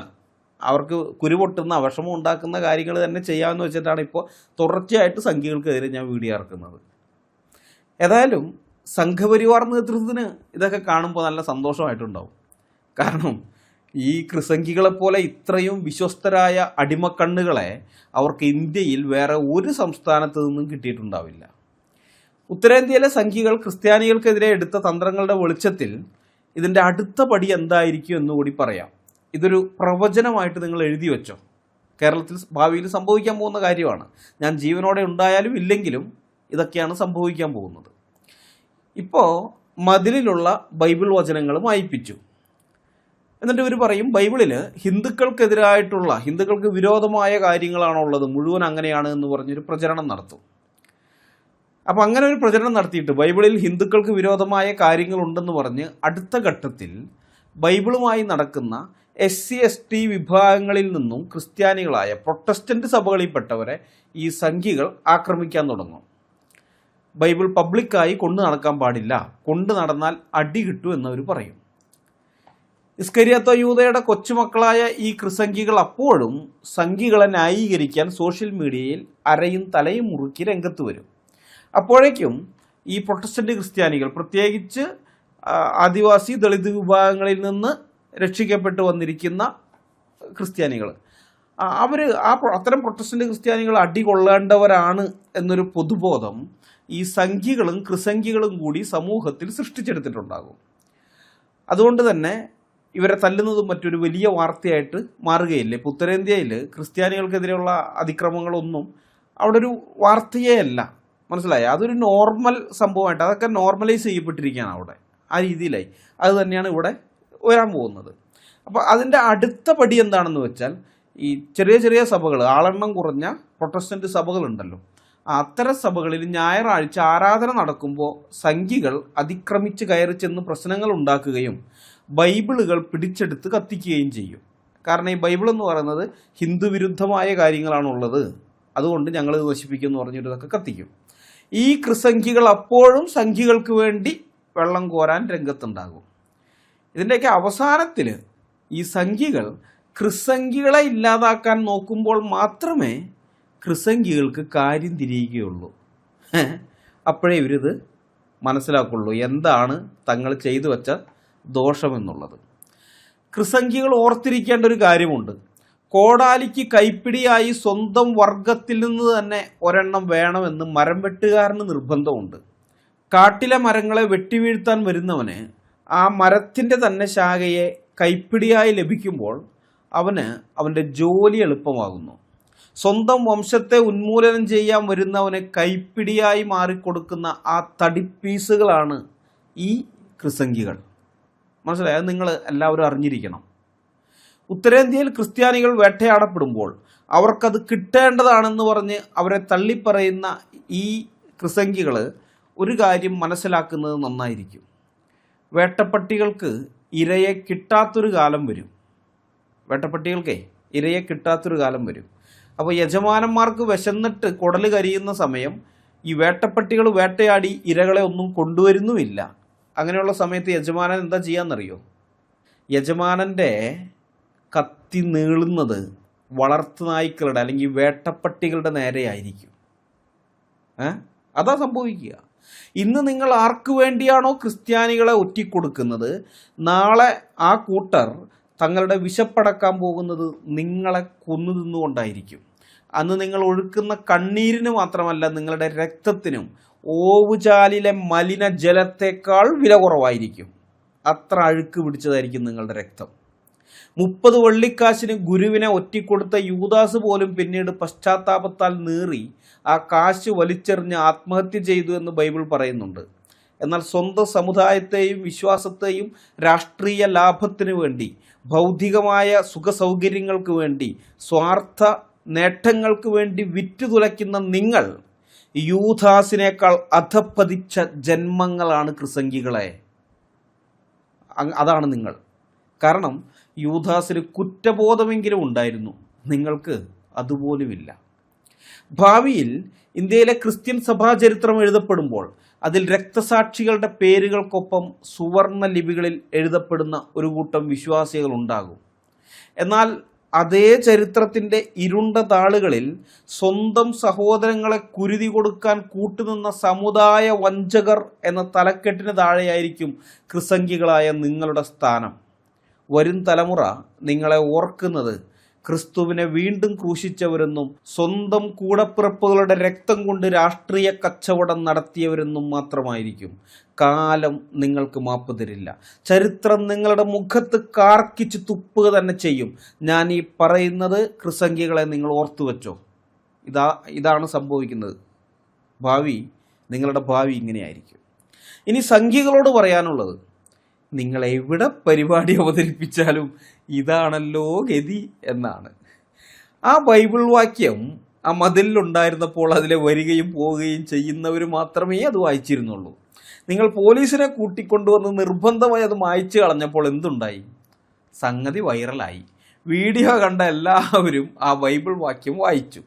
അവർക്ക് കുരുപൊട്ടുന്ന വിഷമം ഉണ്ടാക്കുന്ന കാര്യങ്ങൾ തന്നെ ചെയ്യാമെന്ന് വെച്ചിട്ടാണ് ഇപ്പോൾ തുടർച്ചയായിട്ട് സംഘികൾക്കെതിരെ ഞാൻ വീഡിയോ ഇറക്കുന്നത്. ഏതായാലും സംഘപരിവാർ നേതൃത്വത്തിന് ഇതൊക്കെ കാണുമ്പോൾ നല്ല സന്തോഷമായിട്ടുണ്ടാവും. കാരണം ഈ ക്രിസംഗികളെപ്പോലെ ഇത്രയും വിശ്വസ്തരായ അടിമക്കണ്ണുകളെ അവർക്ക് ഇന്ത്യയിൽ വേറെ ഒരു സംസ്ഥാനത്ത് നിന്നും കിട്ടിയിട്ടുണ്ടാവില്ല. ഉത്തരേന്ത്യയിലെ സംഘികൾ ക്രിസ്ത്യാനികൾക്കെതിരെ എടുത്ത തന്ത്രങ്ങളുടെ വെളിച്ചത്തിൽ ഇതിൻ്റെ അടുത്ത പടി എന്തായിരിക്കും എന്നുകൂടി പറയാം. ഇതൊരു പ്രവചനമായിട്ട് നിങ്ങൾ എഴുതി വെച്ചോ. കേരളത്തിൽ ഭാവിയിൽ സംഭവിക്കാൻ പോകുന്ന കാര്യമാണ്. ഞാൻ ജീവനോടെ ഉണ്ടായാലും ഇല്ലെങ്കിലും ഇതൊക്കെയാണ് സംഭവിക്കാൻ പോകുന്നത്. ഇപ്പോൾ മതിലിലുള്ള ബൈബിൾ വചനങ്ങൾ വായിപ്പിച്ചു. എന്നിട്ട് ഇവർ പറയും ബൈബിളിൽ ഹിന്ദുക്കൾക്കെതിരായിട്ടുള്ള, ഹിന്ദുക്കൾക്ക് വിരോധമായ കാര്യങ്ങളാണോ ഉള്ളത്, മുഴുവൻ അങ്ങനെയാണ് എന്ന് പറഞ്ഞൊരു പ്രചരണം നടത്തും. അപ്പം അങ്ങനെ ഒരു പ്രചരണം നടത്തിയിട്ട് ബൈബിളിൽ ഹിന്ദുക്കൾക്ക് വിരോധമായ കാര്യങ്ങളുണ്ടെന്ന് പറഞ്ഞ് അടുത്ത ഘട്ടത്തിൽ ബൈബിളുമായി നടക്കുന്ന SC/ST വിഭാഗങ്ങളിൽ നിന്നും ക്രിസ്ത്യാനികളായ പ്രൊട്ടസ്റ്റന്റ് സഭകളിൽപ്പെട്ടവരെ ഈ സംഘികൾ ആക്രമിക്കാൻ തുടങ്ങും. ബൈബിൾ പബ്ലിക്കായി കൊണ്ടു നടക്കാൻ പാടില്ല, കൊണ്ടു നടന്നാൽ അടി കിട്ടൂ എന്നവർ പറയും. ഇസ്കരിയോത്ത യൂദയുടെ കൊച്ചുമക്കളായ ഈ ക്രിസംഘികൾ അപ്പോഴും സംഘികളെ ന്യായീകരിക്കാൻ സോഷ്യൽ മീഡിയയിൽ അരയും തലയും മുറുക്കി രംഗത്ത് വരും. അപ്പോഴേക്കും ഈ പ്രൊട്ടസ്റ്റന്റ് ക്രിസ്ത്യാനികൾ, പ്രത്യേകിച്ച് ആദിവാസി ദളിത് വിഭാഗങ്ങളിൽ നിന്ന് രക്ഷിക്കപ്പെട്ടു വന്നിരിക്കുന്ന ക്രിസ്ത്യാനികൾ, അവർ അത്തരം പ്രൊട്ടസ്റ്റന്റ് ക്രിസ്ത്യാനികൾ അടികൊള്ളേണ്ടവരാണ് എന്നൊരു പൊതുബോധം ഈ സംഘികളും ക്രിസംഘികളും കൂടി സമൂഹത്തിൽ സൃഷ്ടിച്ചെടുത്തിട്ടുണ്ടാകും. അതുകൊണ്ട് തന്നെ ഇവരെ തല്ലുന്നതും മറ്റൊരു വലിയ വാർത്തയായിട്ട് മാറുകയില്ലേ. ഇപ്പോൾ ഉത്തരേന്ത്യയിൽ ക്രിസ്ത്യാനികൾക്കെതിരെയുള്ള അതിക്രമങ്ങളൊന്നും അവിടെ ഒരു വാർത്തയേ അല്ല, മനസ്സിലായി? അതൊരു നോർമൽ സംഭവമായിട്ട് അതൊക്കെ നോർമലൈസ് ചെയ്യപ്പെട്ടിരിക്കുകയാണ് അവിടെ. ആ രീതിയിലായി. അത് തന്നെയാണ് ഇവിടെ വരാൻ പോകുന്നത്. അപ്പോൾ അതിൻ്റെ അടുത്ത പടി എന്താണെന്ന് വെച്ചാൽ, ഈ ചെറിയ ചെറിയ സഭകൾ, ആളെണ്ണം കുറഞ്ഞ പ്രൊട്ടസ്റ്റന്റ് സഭകളുണ്ടല്ലോ, അത്തരം സഭകളിൽ ഞായറാഴ്ച ആരാധന നടക്കുമ്പോൾ സംഘികൾ അതിക്രമിച്ച് കയറി ചെന്ന് പ്രശ്നങ്ങൾ ഉണ്ടാക്കുകയും ബൈബിളുകൾ പിടിച്ചെടുത്ത് കത്തിക്കുകയും ചെയ്യും. കാരണം ഈ ബൈബിൾ എന്ന് പറയുന്നത് ഹിന്ദു വിരുദ്ധമായ കാര്യങ്ങളാണുള്ളത്, അതുകൊണ്ട് ഞങ്ങൾ ഇത് നശിപ്പിക്കും എന്ന് പറഞ്ഞിട്ട് ഇതൊക്കെ കത്തിക്കും. ഈ കൃസംഖികൾ അപ്പോഴും സംഖികൾക്ക് വേണ്ടി വെള്ളം കോരാൻ രംഗത്തുണ്ടാകും. ഇതിൻ്റെയൊക്കെ അവസാനത്തിൽ ഈ സംഖികൾ കൃസംഖികളെ ഇല്ലാതാക്കാൻ നോക്കുമ്പോൾ മാത്രമേ കൃസംഖികൾക്ക് കാര്യം തിരിയുകയുള്ളൂ. അപ്പോഴേ ഇവരിത് മനസ്സിലാക്കുള്ളൂ എന്താണ് തങ്ങൾ ചെയ്തു വച്ച ദോഷമെന്നുള്ളത്. കൃസംഖികൾ ഓർത്തിരിക്കേണ്ട ഒരു കാര്യമുണ്ട്. കോടാലിക്ക് കൈപ്പിടിയായി സ്വന്തം വർഗത്തിൽ നിന്ന് തന്നെ ഒരെണ്ണം വേണമെന്ന് മരം വെട്ടുകാരന് നിർബന്ധമുണ്ട്. കാട്ടിലെ മരങ്ങളെ വെട്ടിവീഴ്ത്താൻ വരുന്നവന് ആ മരത്തിൻ്റെ തന്നെ ശാഖയെ കൈപ്പിടിയായി ലഭിക്കുമ്പോൾ അവൻ്റെ ജോലി എളുപ്പമാകുന്നു. സ്വന്തം വംശത്തെ ഉന്മൂലനം ചെയ്യാൻ വരുന്നവന് കൈപ്പിടിയായി മാറിക്കൊടുക്കുന്ന ആ തടിപ്പീസുകളാണ് ഈ കൃസംഖികൾ. മനസ്സിലായി? അത് നിങ്ങൾ എല്ലാവരും അറിഞ്ഞിരിക്കണം. ഉത്തരേന്ത്യയിൽ ക്രിസ്ത്യാനികൾ വേട്ടയാടപ്പെടുമ്പോൾ അവർക്കത് കിട്ടേണ്ടതാണെന്ന് പറഞ്ഞ് അവരെ തള്ളിപ്പറയുന്ന ഈ കൃസംഖികൾ ഒരു കാര്യം മനസ്സിലാക്കുന്നത് നന്നായിരിക്കും. വേട്ടപ്പട്ടികൾക്ക് ഇരയെ കിട്ടാത്തൊരു കാലം വരും. ഇരയെ കിട്ടാത്തൊരു കാലം വരും. അപ്പോൾ യജമാനന്മാർക്ക് വിശന്നിട്ട് കുടല് കരിയുന്ന സമയം ഈ വേട്ടപ്പട്ടികൾ വേട്ടയാടി ഇരകളെ ഒന്നും കൊണ്ടുവരുന്നുമില്ല. അങ്ങനെയുള്ള സമയത്ത് യജമാനൻ എന്താ ചെയ്യാന്നറിയോ? യജമാനൻ്റെ കത്തി നീളുന്നത് വളർത്തുനായ്ക്കളുടെ അല്ലെങ്കിൽ വേട്ടപ്പട്ടികളുടെ നേരെയായിരിക്കും. അതാ സംഭവിക്കുക. ഇന്ന് നിങ്ങൾ ആർക്ക് വേണ്ടിയാണോ ക്രിസ്ത്യാനികളെ ഒറ്റിക്കൊടുക്കുന്നത്, നാളെ ആ കൂട്ടർ തങ്ങളുടെ വിശപ്പടക്കാൻ പോകുന്നത് നിങ്ങളെ കൊന്നു തിന്നുകൊണ്ടായിരിക്കും. അന്ന് നിങ്ങൾ ഒഴുക്കുന്ന കണ്ണീരിന് മാത്രമല്ല, നിങ്ങളുടെ രക്തത്തിനും ഓവുചാലിലെ മലിനജലത്തേക്കാൾ വില കുറവായിരിക്കും. അത്ര അഴുക്ക് പിടിച്ചതായിരിക്കും നിങ്ങളുടെ രക്തം. 30 വെള്ളിക്കാശിന് ഗുരുവിനെ ഒറ്റിക്കൊടുത്ത യൂദാസ് പോലും പിന്നീട് പശ്ചാത്താപത്താൽ നീറി ആ കാശ് വലിച്ചെറിഞ്ഞ് ആത്മഹത്യ ചെയ്തു എന്ന് ബൈബിൾ പറയുന്നുണ്ട്. എന്നാൽ സ്വന്തം സമുദായത്തെയും വിശ്വാസത്തെയും രാഷ്ട്രീയ ലാഭത്തിനു വേണ്ടി, ഭൗതികമായ സുഖസൗകര്യങ്ങൾക്ക് വേണ്ടി, സ്വാർത്ഥ നേട്ടങ്ങൾക്ക് വേണ്ടി വിറ്റുതുലയ്ക്കുന്ന നിങ്ങൾ യൂദാസിനേക്കാൾ അധപ്പതിച്ച ജന്മങ്ങളാണ് കൃസംഖികളെ. അതാണ് നിങ്ങൾ. കാരണം യൂദാസിന് കുറ്റബോധമെങ്കിലും ഉണ്ടായിരുന്നു, നിങ്ങൾക്ക് അതുപോലുമില്ല. ഭാവിയിൽ ഇന്ത്യയിലെ ക്രിസ്ത്യൻ സഭാചരിത്രം എഴുതപ്പെടുമ്പോൾ അതിൽ രക്തസാക്ഷികളുടെ പേരുകൾക്കൊപ്പം സുവർണ ലിപികളിൽ എഴുതപ്പെടുന്ന ഒരു കൂട്ടം വിശ്വാസികൾ ഉണ്ടാകും. എന്നാൽ അതേ ചരിത്രത്തിൻ്റെ ഇരുണ്ട താളുകളിൽ സ്വന്തം സഹോദരങ്ങളെ കുരുതി കൊടുക്കാൻ കൂട്ടുനിന്ന സമുദായ വഞ്ചകർ എന്ന തലക്കെട്ടിന് താഴെയായിരിക്കും കൃസംഖികളായ നിങ്ങളുടെ സ്ഥാനം. വരും തലമുറ നിങ്ങളെ ഓർക്കുന്നത് ക്രിസ്തുവിനെ വീണ്ടും ക്രൂശിച്ചവരെന്നും സ്വന്തം കൂടപ്പിറപ്പുകളുടെ രക്തം കൊണ്ട് രാഷ്ട്രീയ കച്ചവടം നടത്തിയവരെന്നും മാത്രമായിരിക്കും. കാലം നിങ്ങൾക്ക് മാപ്പ് തരില്ല. ചരിത്രം നിങ്ങളുടെ മുഖത്ത് കാർക്കിച്ച് തുപ്പുക തന്നെ ചെയ്യും. ഞാൻ ഈ പറയുന്നത് കൃസംഖികളെ നിങ്ങൾ ഓർത്തു വെച്ചോ. ഇതാണ് സംഭവിക്കുന്നത്. നിങ്ങളുടെ ഭാവി ഇങ്ങനെയായിരിക്കും. ഇനി സംഖ്യകളോട് പറയാനുള്ളത്, നിങ്ങൾ എവിടെ പരിപാടി അവതരിപ്പിച്ചാലും ഇതാണല്ലോ ഗതി എന്നാണ്. ആ ബൈബിൾ വാക്യം ആ മതിലുണ്ടായിരുന്നപ്പോൾ അതിലെ വരികയും പോവുകയും ചെയ്യുന്നവർ മാത്രമേ അത് വായിച്ചിരുന്നുള്ളൂ. നിങ്ങൾ പോലീസിനെ കൂട്ടിക്കൊണ്ടുവന്ന് നിർബന്ധമായി അത് മായ്ച്ചു കളഞ്ഞപ്പോൾ എന്തുണ്ടായി? സംഗതി വൈറലായി. വീഡിയോ കണ്ട എല്ലാവരും ആ ബൈബിൾ വാക്യം വായിച്ചു.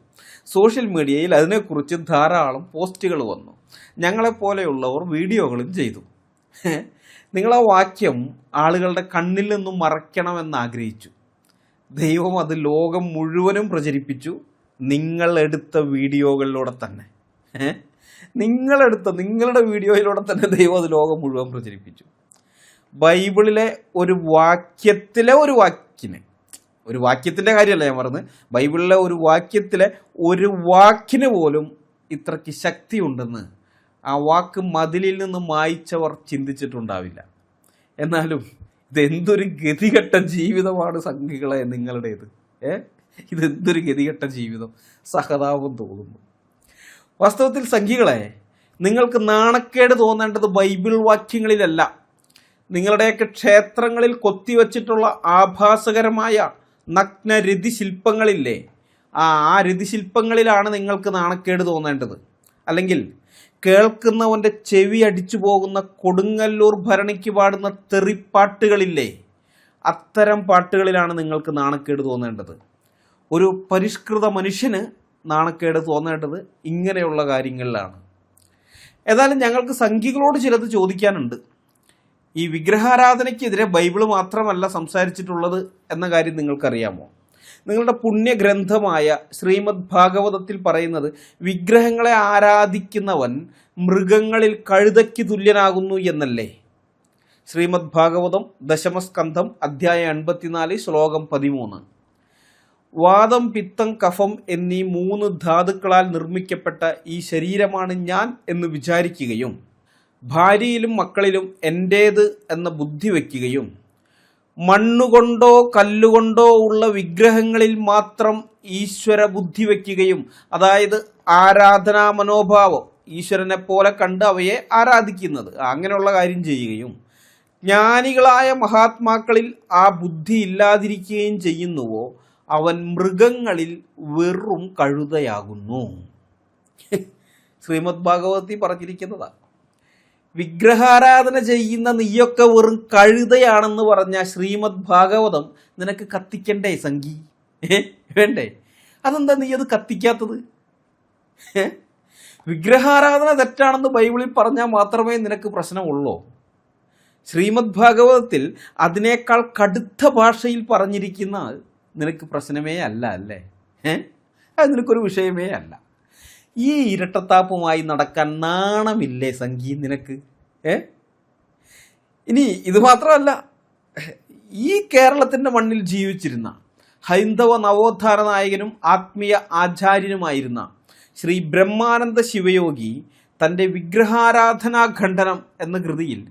സോഷ്യൽ മീഡിയയിൽ അതിനെക്കുറിച്ച് ധാരാളം പോസ്റ്റുകൾ വന്നു. ഞങ്ങളെപ്പോലെയുള്ളവർ വീഡിയോകളും ചെയ്തു. നിങ്ങൾ ആ വാക്യം ആളുകളുടെ കണ്ണിൽ നിന്നും മറയ്ക്കണമെന്ന് ആഗ്രഹിച്ചു. ദൈവം അത് ലോകം മുഴുവനും പ്രചരിപ്പിച്ചു. നിങ്ങളെടുത്ത വീഡിയോകളിലൂടെ തന്നെ നിങ്ങളുടെ വീഡിയോയിലൂടെ തന്നെ ദൈവം അത് ലോകം മുഴുവൻ പ്രചരിപ്പിച്ചു. ബൈബിളിലെ ഒരു വാക്യത്തിൻ്റെ കാര്യമല്ല ഞാൻ പറഞ്ഞത്, ബൈബിളിലെ ഒരു വാക്യത്തിലെ ഒരു വാക്കിന് പോലും ഇത്രയ്ക്ക് ശക്തിയുണ്ടെന്ന് ആ വാക്ക് മതിലിൽ നിന്ന് മായ്ച്ചവർ ചിന്തിച്ചിട്ടുണ്ടാവില്ല. എന്നാലും ഇതെന്തൊരു ഗതികെട്ട ജീവിതമാണ് സംഘികളെ നിങ്ങളുടേത്. ഇതെന്തൊരു ഗതികെട്ട ജീവിതം, സഹതാപം തോന്നുന്നു. വാസ്തവത്തിൽ സംഘികളെ, നിങ്ങൾക്ക് നാണക്കേട് തോന്നേണ്ടത് ബൈബിൾ വാക്യങ്ങളിലല്ല, നിങ്ങളുടെയൊക്കെ ക്ഷേത്രങ്ങളിൽ കൊത്തിവെച്ചിട്ടുള്ള ആഭാസകരമായ നഗ്ന രതിശില്പങ്ങളില്ലേ, ആ രതിശില്പങ്ങളിലാണ് നിങ്ങൾക്ക് നാണക്കേട് തോന്നേണ്ടത്. അല്ലെങ്കിൽ കേൾക്കുന്നവൻ്റെ ചെവി അടിച്ചു പോകുന്ന കൊടുങ്ങല്ലൂർ ഭരണിക്ക് പാടുന്ന തെറിപ്പാട്ടുകളില്ലേ, അത്തരം പാട്ടുകളിലാണ് നിങ്ങൾക്ക് നാണക്കേട് തോന്നേണ്ടത്. ഒരു പരിഷ്കൃത മനുഷ്യന് നാണക്കേട് തോന്നേണ്ടത് ഇങ്ങനെയുള്ള കാര്യങ്ങളിലാണ്. ഏതായാലും ഞങ്ങൾക്ക് സംഘികളോട് ചിലത് ചോദിക്കാനുണ്ട്. ഈ വിഗ്രഹാരാധനയ്ക്കെതിരെ ബൈബിള് മാത്രമല്ല സംസാരിച്ചിട്ടുള്ളത് എന്ന കാര്യം നിങ്ങൾക്കറിയാമോ? നിങ്ങളുടെ പുണ്യഗ്രന്ഥമായ ശ്രീമദ് ഭാഗവതത്തിൽ പറയുന്നത് വിഗ്രഹങ്ങളെ ആരാധിക്കുന്നവൻ മൃഗങ്ങളിൽ കഴുതയ്ക്ക് തുല്യനാകുന്നു എന്നല്ലേ? ശ്രീമദ് ഭാഗവതം ദശമസ്കന്ധം അധ്യായം 84 ശ്ലോകം 13. വാദം, പിത്തം, കഫം എന്നീ 3 ധാതുക്കളാൽ നിർമ്മിക്കപ്പെട്ട ഈ ശരീരമാണ് ഞാൻ എന്ന് വിചാരിക്കുകയും ഭാര്യയിലും മക്കളിലും എൻ്റേത് എന്ന ബുദ്ധി വയ്ക്കുകയും മണ്ണുകൊണ്ടോ കല്ലുകൊണ്ടോ ഉള്ള വിഗ്രഹങ്ങളിൽ മാത്രം ഈശ്വര ബുദ്ധി വയ്ക്കുകയും, അതായത് ആരാധനാ മനോഭാവം, ഈശ്വരനെ പോലെ കണ്ട് അവയെ ആരാധിക്കുന്നത്, അങ്ങനെയുള്ള കാര്യം ചെയ്യുകയും ജ്ഞാനികളായ മഹാത്മാക്കളിൽ ആ ബുദ്ധി ഇല്ലാതിരിക്കുകയും ചെയ്യുന്നുവോ അവൻ മൃഗങ്ങളിൽ വെറും കഴുതയാകുന്നു. ശ്രീമദ് ഭാഗവതത്തിൽ പറഞ്ഞിരിക്കുന്നതാണ്. വിഗ്രഹാരാധന ചെയ്യുന്ന നീയൊക്കെ വെറും കഴുതയാണെന്ന് പറഞ്ഞ ശ്രീമദ് ഭാഗവതം നിനക്ക് കത്തിക്കണ്ടേ സംഗി? വേണ്ടേ? അതെന്താ നീ അത് കത്തിക്കാത്തത്? വിഗ്രഹാരാധന തെറ്റാണെന്ന് ബൈബിളിൽ പറഞ്ഞാൽ മാത്രമേ നിനക്ക് പ്രശ്നമുള്ളൂ. ശ്രീമദ് ഭാഗവതത്തിൽ അതിനേക്കാൾ കടുത്ത ഭാഷയിൽ പറഞ്ഞിരിക്കുന്ന നിനക്ക് പ്രശ്നമേ അല്ല അല്ലേ? അത് നിനക്കൊരു വിഷയമേ അല്ല. ഈ ഇരട്ടത്താപ്പുമായി നടക്കാൻ നാണമില്ലേ സംഗീ നിനക്ക്? ഇനി ഇത് മാത്രമല്ല, ഈ കേരളത്തിൻ്റെ മണ്ണിൽ ജീവിച്ചിരുന്ന ഹൈന്ദവ നവോത്ഥാന നായകനും ആത്മീയ ആചാര്യനുമായിരുന്ന ശ്രീ ബ്രഹ്മാനന്ദ ശിവയോഗി തൻ്റെ വിഗ്രഹാരാധനാ ഖണ്ഡനം എന്ന കൃതിയിൽ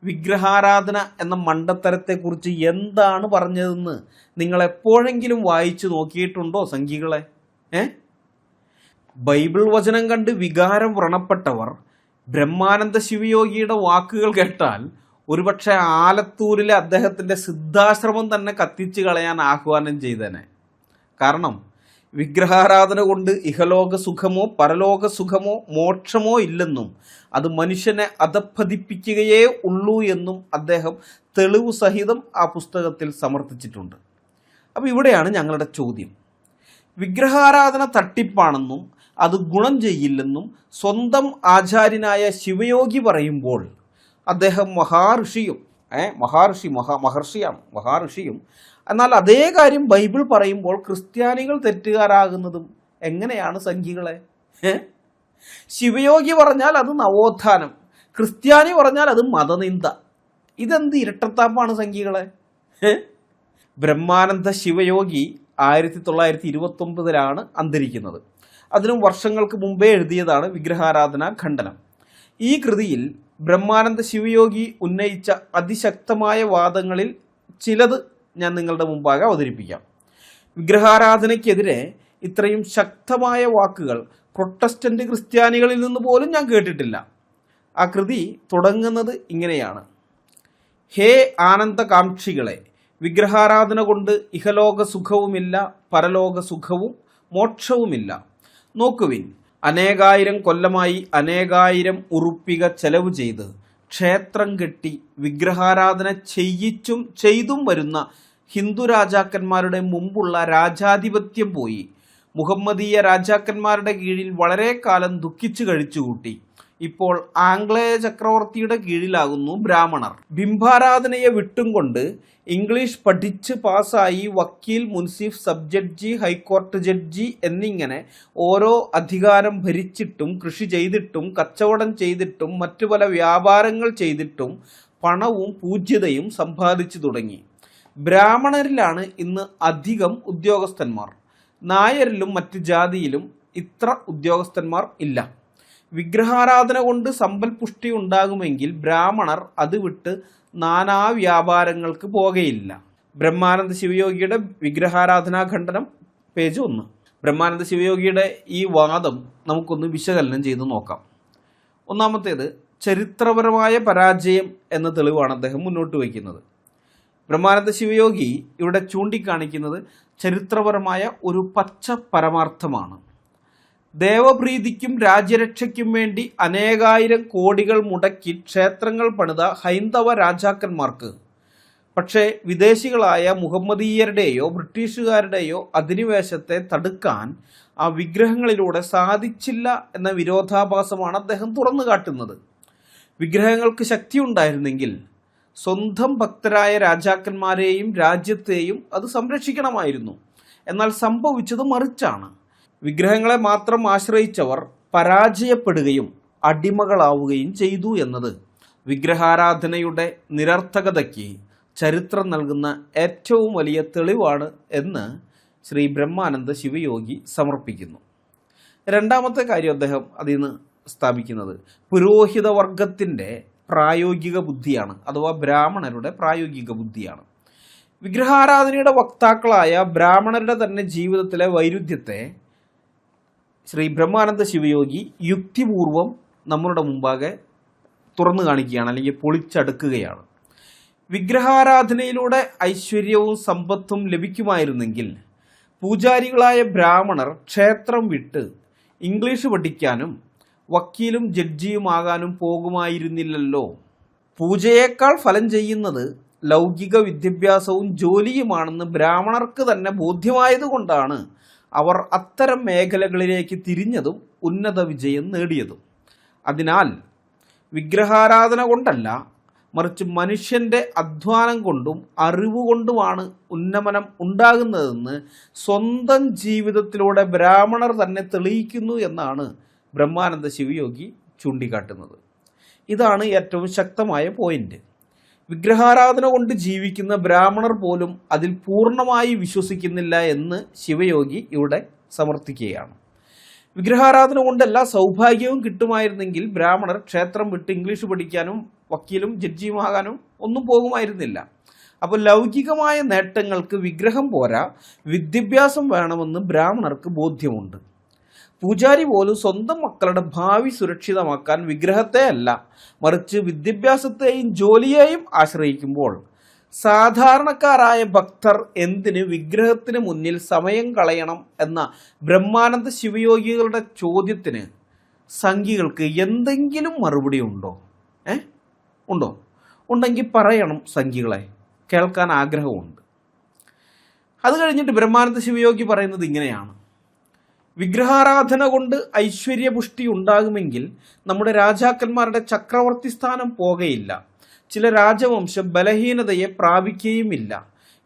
വിഗ്രഹാരാധന എന്ന മണ്ടത്തരത്തെക്കുറിച്ച് എന്താണ് പറഞ്ഞതെന്ന് നിങ്ങൾ എപ്പോഴെങ്കിലും വായിച്ചു നോക്കിയിട്ടുണ്ടോ സംഘികളെ? ബൈബിൾ വചനം കണ്ട് വികാരം വ്രണപ്പെട്ടവർ ബ്രഹ്മാനന്ദ ശിവയോഗിയുടെ വാക്കുകൾ കേട്ടാൽ ഒരുപക്ഷെ ആലത്തൂരിലെ അദ്ദേഹത്തിൻ്റെ സിദ്ധാശ്രമം തന്നെ കത്തിച്ചു കളയാൻ ആഹ്വാനം ചെയ്തേനെ. കാരണം വിഗ്രഹാരാധന കൊണ്ട് ഇഹലോക സുഖമോ പരലോക സുഖമോ മോക്ഷമോ ഇല്ലെന്നും അത് മനുഷ്യനെ അധപ്പതിപ്പിക്കുകയേ ഉള്ളൂ എന്നും അദ്ദേഹം തെളിവ് സഹിതം ആ പുസ്തകത്തിൽ സമർത്ഥിച്ചിട്ടുണ്ട്. അപ്പോൾ ഇവിടെയാണ് ഞങ്ങളുടെ ചോദ്യം. വിഗ്രഹാരാധന തട്ടിപ്പാണെന്നും അത് ഗുണം ചെയ്യില്ലെന്നും സ്വന്തം ആചാര്യനായ ശിവയോഗി പറയുമ്പോൾ അദ്ദേഹം മഹർഷിയും എന്നാൽ അതേ കാര്യം ബൈബിൾ പറയുമ്പോൾ ക്രിസ്ത്യാനികൾ തെറ്റുകാരാകുന്നതും എങ്ങനെയാണ് സംഘികളെ? ശിവയോഗി പറഞ്ഞാൽ അത് നവോത്ഥാനം, ക്രിസ്ത്യാനി പറഞ്ഞാൽ അത് മതനിന്ദ. ഇതെന്ത് ഇരട്ടത്താപ്പാണ് സംഘികളെ? ബ്രഹ്മാനന്ദ ശിവയോഗി 1929 അന്തരിക്കുന്നത്. അതിനും വർഷങ്ങൾക്ക് മുമ്പേ എഴുതിയതാണ് വിഗ്രഹാരാധനാ ഖണ്ഡനം. ഈ കൃതിയിൽ ബ്രഹ്മാനന്ദ ശിവയോഗി ഉന്നയിച്ച അതിശക്തമായ വാദങ്ങളിൽ ചിലത് ഞാൻ നിങ്ങളുടെ മുമ്പാകെ അവതരിപ്പിക്കാം. വിഗ്രഹാരാധനയ്ക്കെതിരെ ഇത്രയും ശക്തമായ വാക്കുകൾ പ്രൊട്ടസ്റ്റന്റ് ക്രിസ്ത്യാനികളിൽ നിന്ന് പോലും ഞാൻ കേട്ടിട്ടില്ല. ആ കൃതി തുടങ്ങുന്നത് ഇങ്ങനെയാണ്: ഹേ ആനന്ദകാംക്ഷികളെ, വിഗ്രഹാരാധന കൊണ്ട് ഇഹലോക സുഖവുമില്ല, പരലോക സുഖവും മോക്ഷവുമില്ല. നോക്കുവിൻ, അനേകായിരം കൊല്ലമായി അനേകായിരം ഉറുപ്പിക ചെലവ് ചെയ്ത് ക്ഷേത്രം കെട്ടി വിഗ്രഹാരാധന ചെയ്തും വരുന്ന ഹിന്ദു രാജാക്കന്മാരുടെ മുമ്പുള്ള രാജാധിപത്യം പോയി മുഹമ്മദീയ രാജാക്കന്മാരുടെ കീഴിൽ വളരെ കാലം ദുഃഖിച്ചു കഴിച്ചുകൂട്ടി. ഇപ്പോൾ ആംഗ്ലേയ ചക്രവർത്തിയുടെ കീഴിലാകുന്നു ബ്രാഹ്മണർ. ബിംബാരാധനയെ വിട്ടും കൊണ്ട് ഇംഗ്ലീഷ് പഠിച്ച് പാസ്സായി വക്കീൽ, മുൻസിഫ്, സബ് ജഡ്ജി, ഹൈക്കോർട്ട് ജഡ്ജി എന്നിങ്ങനെ ഓരോ അധികാരം ഭരിച്ചിട്ടും കൃഷി ചെയ്തിട്ടും കച്ചവടം ചെയ്തിട്ടും മറ്റു പല വ്യാപാരങ്ങൾ ചെയ്തിട്ടും പണവും പൂജ്യതയും സമ്പാദിച്ചു തുടങ്ങി. ബ്രാഹ്മണരിലാണ് ഇന്ന് അധികം ഉദ്യോഗസ്ഥന്മാർ. നായരിലും മറ്റ് ജാതിയിലും ഇത്ര ഉദ്യോഗസ്ഥന്മാർ ഇല്ല. വിഗ്രഹാരാധന കൊണ്ട് സമ്പൽ പുഷ്ടി ഉണ്ടാകുമെങ്കിൽ ബ്രാഹ്മണർ അത് വിട്ട് നാനാ വ്യാപാരങ്ങൾക്ക് പോകയില്ല. ബ്രഹ്മാനന്ദ ശിവയോഗിയുടെ വിഗ്രഹാരാധനാ ഖണ്ഡനം, പേജ് 1. ബ്രഹ്മാനന്ദ ശിവയോഗിയുടെ ഈ വാദം നമുക്കൊന്ന് വിശകലനം ചെയ്ത് നോക്കാം. ഒന്നാമത്തേത്, ചരിത്രപരമായ പരാജയം എന്ന തെളിവാണ് അദ്ദേഹം മുന്നോട്ട് വയ്ക്കുന്നത്. ബ്രഹ്മാനന്ദ ശിവയോഗി ഇവിടെ ചൂണ്ടിക്കാണിക്കുന്നത് ചരിത്രപരമായ ഒരു പച്ച പരമാർത്ഥമാണ്. ദേവപ്രീതിക്കും രാജ്യരക്ഷയ്ക്കും വേണ്ടി അനേകായിരം കോടികൾ മുടക്കി ക്ഷേത്രങ്ങൾ പണിത ഹൈന്ദവ രാജാക്കന്മാർക്ക് പക്ഷേ വിദേശികളായ മുഹമ്മദീയരുടെയോ ബ്രിട്ടീഷുകാരുടെയോ അധിനിവേശത്തെ തടുക്കാൻ ആ വിഗ്രഹങ്ങളിലൂടെ സാധിച്ചില്ല എന്ന വിരോധാഭാസമാണ് അദ്ദേഹം തുറന്നു കാട്ടുന്നത്. വിഗ്രഹങ്ങൾക്ക് ശക്തിയുണ്ടായിരുന്നെങ്കിൽ സ്വന്തം ഭക്തരായ രാജാക്കന്മാരെയും രാജ്യത്തെയും അത് സംരക്ഷിക്കണമായിരുന്നു. എന്നാൽ സംഭവിച്ചത് മറിച്ചാണ്. വിഗ്രഹങ്ങളെ മാത്രം ആശ്രയിച്ചവർ പരാജയപ്പെടുകയും അടിമകളാവുകയും ചെയ്തു എന്നത് വിഗ്രഹാരാധനയുടെ നിരർത്ഥകതയ്ക്ക് ചരിത്രം നൽകുന്ന ഏറ്റവും വലിയ തെളിവാണ് എന്ന് ശ്രീ ബ്രഹ്മാനന്ദ ശിവയോഗി സമർപ്പിക്കുന്നു. രണ്ടാമത്തെ കാര്യം അദ്ദേഹം അതിൽ നിന്ന് സ്ഥാപിക്കുന്നത് പുരോഹിത വർഗത്തിൻ്റെ പ്രായോഗിക ബുദ്ധിയാണ്, അഥവാ ബ്രാഹ്മണരുടെ പ്രായോഗിക ബുദ്ധിയാണ്. വിഗ്രഹാരാധനയുടെ വക്താക്കളായ ബ്രാഹ്മണരുടെ തന്നെ ജീവിതത്തിലെ വൈരുദ്ധ്യത്തെ ശ്രീ ബ്രഹ്മാനന്ദ ശിവയോഗി യുക്തിപൂർവം നമ്മളുടെ മുമ്പാകെ തുറന്നു കാണിക്കുകയാണ്, അല്ലെങ്കിൽ പൊളിച്ചടുക്കുകയാണ്. വിഗ്രഹാരാധനയിലൂടെ ഐശ്വര്യവും സമ്പത്തും ലഭിക്കുമായിരുന്നെങ്കിൽ പൂജാരികളായ ബ്രാഹ്മണർ ക്ഷേത്രം വിട്ട് ഇംഗ്ലീഷ് പഠിക്കാനും വക്കീലും ജഡ്ജിയുമാകാനും പോകുമായിരുന്നില്ലല്ലോ. പൂജയേക്കാൾ ഫലം ചെയ്യുന്നത് ലൗകിക വിദ്യാഭ്യാസവും ജോലിയുമാണെന്ന് ബ്രാഹ്മണർക്ക് തന്നെ ബോധ്യമായതുകൊണ്ടാണ് അവർ അത്തരം മേഖലകളിലേക്ക് തിരിഞ്ഞതും ഉന്നത വിജയം നേടിയതും. അതിനാൽ വിഗ്രഹാരാധന കൊണ്ടല്ല, മറിച്ച് മനുഷ്യൻ്റെ അധ്വാനം കൊണ്ടും അറിവുകൊണ്ടുമാണ് ഉന്നമനം ഉണ്ടാകുന്നതെന്ന് സ്വന്തം ജീവിതത്തിലൂടെ ബ്രാഹ്മണർ തന്നെ തെളിയിക്കുന്നു എന്നാണ് ബ്രഹ്മാനന്ദ ശിവയോഗി ചൂണ്ടിക്കാട്ടുന്നത്. ഇതാണ് ഏറ്റവും ശക്തമായ പോയിന്റ്. വിഗ്രഹാരാധന കൊണ്ട് ജീവിക്കുന്ന ബ്രാഹ്മണർ പോലും അതിൽ പൂർണ്ണമായി വിശ്വസിക്കുന്നില്ല എന്ന് ശിവയോഗി ഇവിടെ സമർത്ഥിക്കുകയാണ്. വിഗ്രഹാരാധന കൊണ്ടല്ല സൗഭാഗ്യവും കിട്ടുമായിരുന്നെങ്കിൽ ബ്രാഹ്മണർ ക്ഷേത്രം വിട്ട് ഇംഗ്ലീഷ് പഠിക്കാനും വക്കീലും ജഡ്ജിയുമാകാനും ഒന്നും പോകുമായിരുന്നില്ല. അപ്പോൾ ലൗകികമായ നേട്ടങ്ങൾക്ക് വിഗ്രഹം പോരാ, വിദ്യാഭ്യാസം വേണമെന്ന് ബ്രാഹ്മണർക്ക് ബോധ്യമുണ്ട്. പൂജാരി പോലും സ്വന്തം മക്കളുടെ ഭാവി സുരക്ഷിതമാക്കാൻ വിഗ്രഹത്തെ അല്ല, മറിച്ച് വിദ്യാഭ്യാസത്തെയും ജോലിയെയും ആശ്രയിക്കുമ്പോൾ സാധാരണക്കാരായ ഭക്തർ എന്തിന് വിഗ്രഹത്തിന് മുന്നിൽ സമയം കളയണം എന്ന ബ്രഹ്മാനന്ദ ശിവയോഗികളുടെ ചോദ്യത്തിന് സംഘികൾക്ക് എന്തെങ്കിലും മറുപടി ഉണ്ടോ? ഉണ്ടോ? ഉണ്ടെങ്കിൽ പറയണം സംഘികളെ, കേൾക്കാൻ ആഗ്രഹമുണ്ട്. അത് കഴിഞ്ഞിട്ട് ബ്രഹ്മാനന്ദ ശിവയോഗി പറയുന്നത് ഇങ്ങനെയാണ്: വിഗ്രഹാരാധന കൊണ്ട് ഐശ്വര്യപുഷ്ടി ഉണ്ടാകുമെങ്കിൽ നമ്മുടെ രാജാക്കന്മാരുടെ ചക്രവർത്തി സ്ഥാനം പോകയില്ല, ചില രാജവംശം ബലഹീനതയെ പ്രാപിക്കുകയുമില്ല.